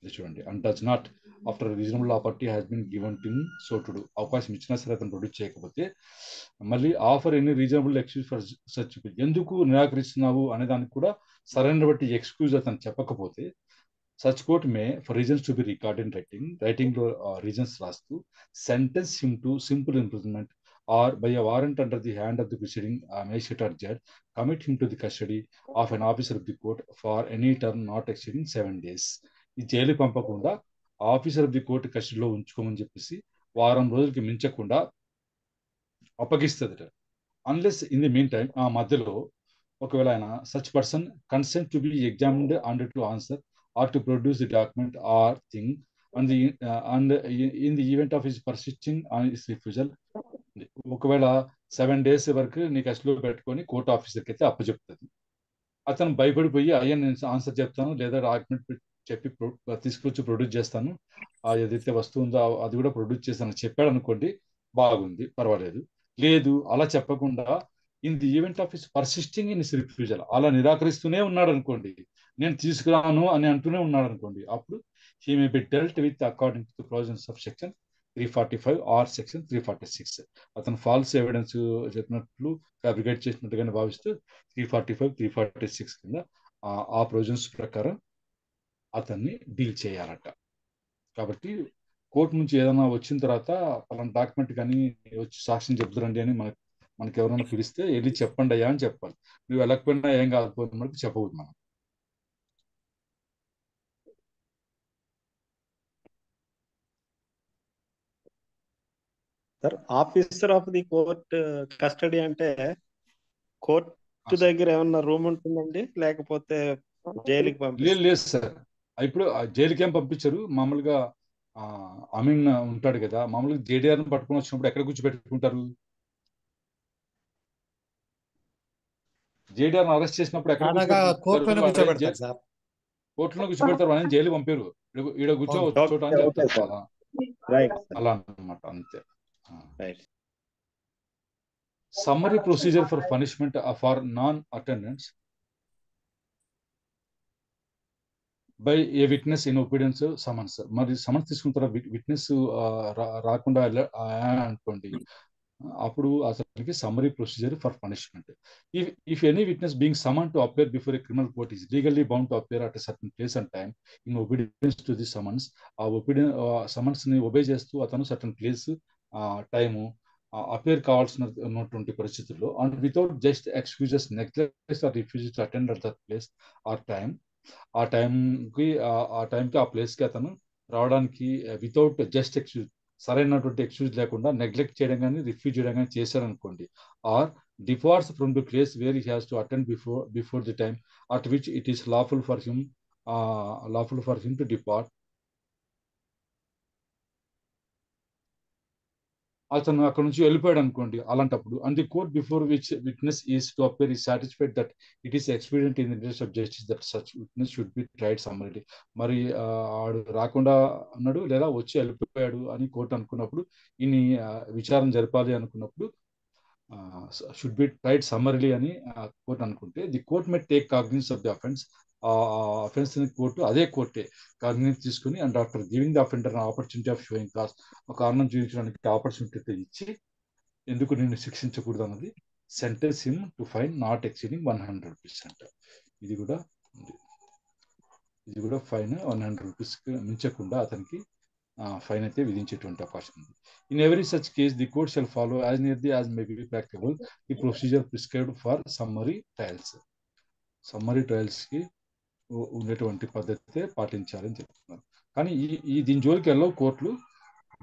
చూడండి, and does not after reasonable opportunity has been given to him so to do. అవకాశం ఇచ్చినా సరే అతను ప్రొడ్యూస్ చేయకపోతే మళ్ళీ offer any reasonable excuse for such, ఎందుకు నిరాకరిస్తున్నావు అనే దానికి కూడా సరైన బట్టి ఎక్స్క్యూజ్ అతను చెప్పకపోతే such court may, for reasons to be recorded in writing reasons rastu, sentence him to simple imprisonment or by a warrant under the hand of the proceeding magistrate or judge, commit him to the custody of an officer of the court for any term not exceeding 7 days. ఈ జైలు పంపకుండా ఆఫీసర్ ఆఫ్ ది కోర్టు కస్టడీలో ఉంచుకోమని చెప్పేసి వారం రోజులకి మించకుండా అప్పగిస్తుంది. Unless in the mean time, ఆ మధ్యలో ఒకవేళ ఆయన such person consent to be examined and to answer or to produce the document or thing and in the event of his persisting on his refusal, ఒకవేళ 7 days వరకు నీ కస్టడీలో పెట్టుకొని కోర్టు ఆఫీసర్కి అయితే అప్పచెప్తుంది. అతను భయపడిపోయి అయ్యా నేను ఆన్సర్ చెప్తాను లేదా డాక్యుమెంట్ చెప్పి తీసుకొచ్చి ప్రొడ్యూస్ చేస్తాను, ఏదైతే వస్తువు ఉందో అది కూడా ప్రొడ్యూస్ చేస్తాను చెప్పాడు అనుకోండి, బాగుంది, పర్వాలేదు. లేదు అలా చెప్పకుండా in the event of his persisting in his refusal, అలా నిరాకరిస్తూనే ఉన్నాడు అనుకోండి, నేను తీసుకురాను అని అంటూనే ఉన్నాడు అనుకోండి, అప్పుడు he may be dealt with according to the provisions of section 345 or section 346. అతను ఫాల్స్ ఎవిడెన్స్ చెప్పినట్లు ఫ్యాబ్రికేట్ చేసినట్టుగానే భావిస్తూ 345 346 కింద ఆ ప్రొవిజన్స్ ప్రకారం అతన్ని డీల్ చేయాలట. కాబట్టి కోర్టు నుంచి ఏదైనా వచ్చిన తర్వాత పలానా డాక్యుమెంట్ కానీ వచ్చి సాక్ష్యం చెప్తారండి అని మనకి ఎవరైనా పిలిస్తే వెళ్ళి చెప్పండి అయ్యా అని చెప్పాలి. నువ్వు వెళ్ళకపోయినా ఏం కాకపోతే మనకి చెప్పవద్దు మనం. Sir, officer of the court custody అంటే కోర్టు దగ్గర ఏమన్నా రూమ్ ఉంటుందండి, లేకపోతే జైలుకి పంపిస్తారు? లేదు సార్, ఇప్పుడు జైలుకి ఏం పంపించారు, మామూలుగా అమీన్ ఉంటాడు కదా, మామూలుగా జేడీఆర్ పట్టుకుని వచ్చినప్పుడు ఎక్కడ కూర్చోబెట్టుకుంటారు? జేడీఆర్ అరెస్ట్ చేసినప్పుడు ఎక్కడ కోర్టులో కూర్చోబెడతారు, వాళ్ళని జైలు పంపారు, ఈడ కూర్చోవచ్చు అని చెప్తారు అలా అన్నమాట, అంతే. Summary procedure for punishment for non attendance by a witness in obedience summons. మరి సమన్స్ తీసుకున్న తర్వాత విట్నెస్ రాకుండా అనుకోండి, అప్పుడు అతనికి summary procedure for punishment. If any witness being summon to appear before a criminal court is legally bound to appear at a certain place and time in obedience to the summons, ఆ సమన్స్ ని ఒబే చేస్తూ అతను సర్టన్ ప్లేస్ టైము అపేర్ కావాల్సినటువంటి పరిస్థితుల్లో and without just excuses neglect or refuse to attend at that place or time, ఆ టైంకి ఆ ప్లేస్కి అతను రావడానికి వితౌట్ జస్ట్ ఎక్స్క్యూజ్, సరైనటువంటి ఎక్స్క్యూజ్ లేకుండా నెగ్లెక్ట్ చేయడం కానీ రిఫ్యూజ్ చేయడం కానీ చేశారనుకోండి, or departs from the place where he has to attend before the time at which it is lawful for him to depart అతను అక్కడ నుంచి వెళ్ళిపోయాడు అనుకోండి, అలాంటప్పుడు and the court before which witness is to appear is satisfied that it is expedient in the interest of justice that such witness should be tried summary. మరి ఆడు రాకుండా అన్నాడు లేదా వచ్చి వెళ్ళిపోయాడు అని కోర్టు అనుకున్నప్పుడు, ఇన్ని విచారణ జరపాలి అనుకున్నప్పుడు షుడ్ బి ట్రైడ్ సమ్మరీలీ అని కోర్టు అనుకుంటే, the court may take cognizance of the offence. ఆ అఫెన్స్ కోర్టు అదే కోర్టే కాగ్నిజెన్స్ తీసుకుని and after giving the offender opportunity of showing cause, ఒక కారణం చూపించడానికి ఆపర్చునిటీ ఇచ్చి ఎందుకు నిన్ను శిక్షించకూడదు అన్నది sentence him to fine not exceeding 100%. ఇది కూడా ఫైన్ 100 రూపీస్కి మించకుండా అతనికి ఫైన్ అయితే విధించేటువంటి అవకాశం ఉంది. In every such case the court shall follow as nearly as may be practicable the procedure prescribed for summary trials. Summary ట్రయల్స్కి ఉండేటువంటి పద్ధతి పాటించాలని చెప్తున్నారు. కానీ దీని జోలికి వెళ్ళవు కోర్టులు,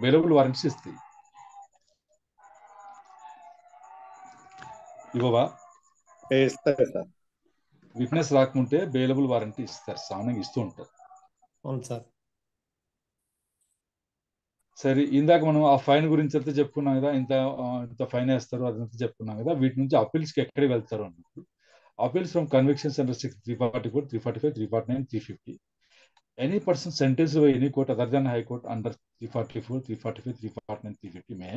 బెయిలబుల్ వారెంట్స్ ఇస్తాయి. ఇవ్వవా? విట్నెస్ రాకుంటే బెయిలబుల్ వారెంట్ ఇస్తారు, సామాన్యంగా ఇస్తూ ఉంటారు. అవును సార్. సరే, ఇందాక మనం ఆ ఫైన్ గురించి అంతా చెప్పుకున్నాం కదా, ఇంత ఫైన్ వేస్తారు అదంతా చెప్పుకున్నాం కదా. వీటి నుంచి అప్పీల్స్కి ఎక్కడికి వెళ్తారు అన్నప్పుడు, appeals from convictions under section 344, 345, 349, 350. Any person sentenced by any court other than High Court under 344, 345, 349, 350 may,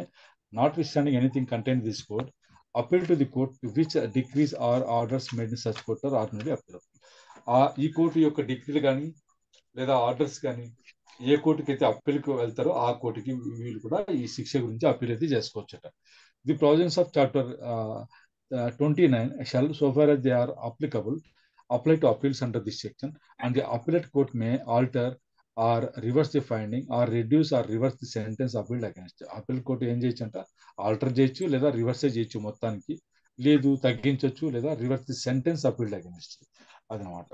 notwithstanding anything contained in this code, appeal to the court to which decrees or orders made in such court are ordinarily appealable. ఈ కోర్టు యొక్క డిగ్రీలు కానీ లేదా ఆర్డర్స్ కానీ ఏ కోర్టుకి అయితే అప్పీల్కి వెళ్తారో ఆ కోర్టుకి వీళ్ళు కూడా ఈ శిక్ష గురించి అప్పీల్ అయితే చేసుకోవచ్చట. The provisions of chapter 29 shall, so far as they are applicable, apply to appeals under this section, and the appellate court may alter or reverse the finding or reduce or reverse the sentence appealed against. Appeal court ఏం చేయొచ్చు అంట, ఆల్టర్ చేయొచ్చు లేదా రివర్స్ చేయొచ్చు, మొత్తానికి లేదు తగ్గించవచ్చు లేదా reverse the sentence appealed against అదనమాట.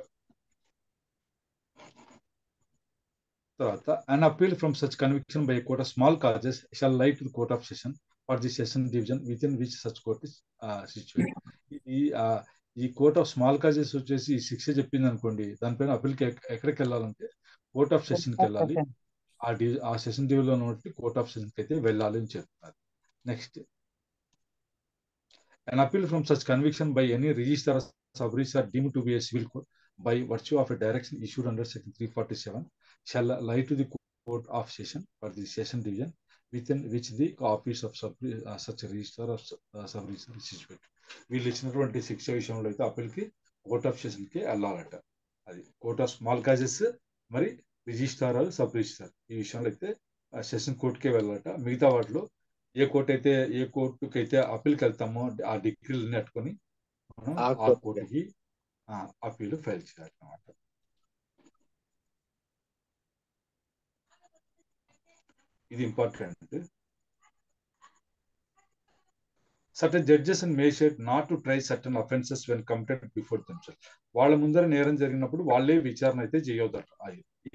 తర్వాత an appeal from such conviction by a court of small causes shall lie to the court of session for the session division within which such court is situated. ఈ కోర్ట్ ఆఫ్ స్మాల్ కాజెస్ వచ్చేసి ఈ శిక్ష చెప్పింది అనుకోండి, దానిపైన అప్పీల్కి ఎక్కడికి వెళ్ళాలంటే కోర్ట్ ఆఫ్ సెషన్కి వెళ్ళాలి. ఆ సెషన్ డివిజన్లో ఉన్నటువంటి కోర్ట్ ఆఫ్ సెషన్కి అయితే వెళ్ళాలి అని చెప్తున్నారు. Next, an appeal from such conviction by any registrar or sub-registrar deemed to be a civil court by virtue of a direction issued under section 347 shall lie to the court of session for the session division within which the office of such registrar or sub-registrar is situated. వీళ్ళు ఇచ్చినటువంటి శిక్ష విషయంలో అయితే అప్పీల్కి కోర్ట్ ఆఫ్ సెషన్కి వెళ్ళాలట. అది కోర్ట్ ఆఫ్ స్మాల్ కాజెస్ మరి రిజిస్ట్రార్ సబ్ రిజిస్ట్రార్ ఈ విషయంలో అయితే సెషన్ కోర్టుకే వెళ్ళాలట. మిగతా వాటిలో ఏ కోర్టుకి అయితే అప్పీల్కి వెళ్తామో ఆ డిగ్రీలన్నీ అట్టుకొని మనం ఆ కోర్టుకి అప్పీల్ ఫైల్ చేయాలన్నమాట. ఇది important. Certain judges and magistrates not to try certain offences when committed before themselves. వాళ్ళ ముందర నేరం జరిగినప్పుడు వాళ్ళే విచారణ అయితే చేయొద్దట.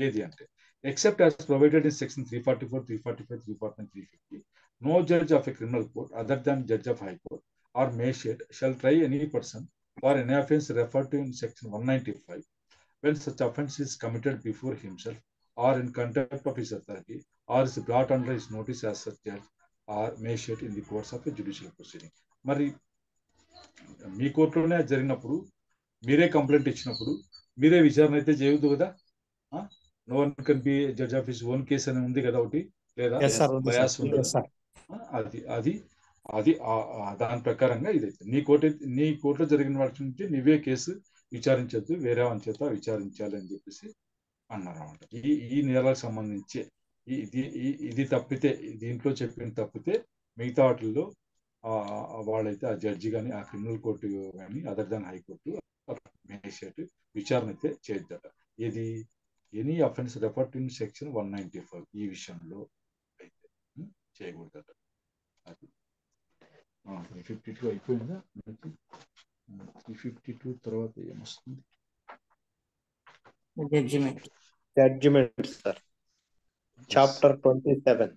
ఏది అంటే except as provided in section 344, 345, 349, 350, no judge of a criminal court other than judge of high court or magistrate shall try any person for any offence referred to in section 195 when such offence is committed before himself or in contempt of his authority or is brought under his notice as such judge or magistrate in the course of a judicial proceeding. మరి మీ కోర్టులోనే జరిగినప్పుడు మీరే కంప్లైంట్ ఇచ్చినప్పుడు మీరే విచారణ అయితే చేయవద్దు కదా. No one can be judge of his own case అని ఉంది కదా ఒకటి, లేదా బయాస్ ఉంది. అది దాని ప్రకారంగా ఇదైతే నీ కోర్టులో జరిగిన వాటి నుంచి నీవే కేసు విచారించద్దు, వేరే వాని చేత విచారించాలి అని చెప్పేసి అన్నారు అన్నమాట. ఈ నేరాలకు సంబంధించి ఇది తప్పితే, దీంట్లో చెప్పిన తప్పితే మిగతా వాటిల్లో వాళ్ళైతే ఆ జడ్జి కానీ ఆ క్రిమినల్ కోర్టు కానీ అదర్ దాన్ హైకోర్టు మేజిస్ట్రేట్ విచారణ అయితే చేయొద్దట. ఇది any offence referred to section 195 ఈ విషయంలో అయితే చేయకూడదట. అది 352 అయిపోయిందా? 352 తర్వాత ఏమొస్తుంది? Judgment sir, chapter 27.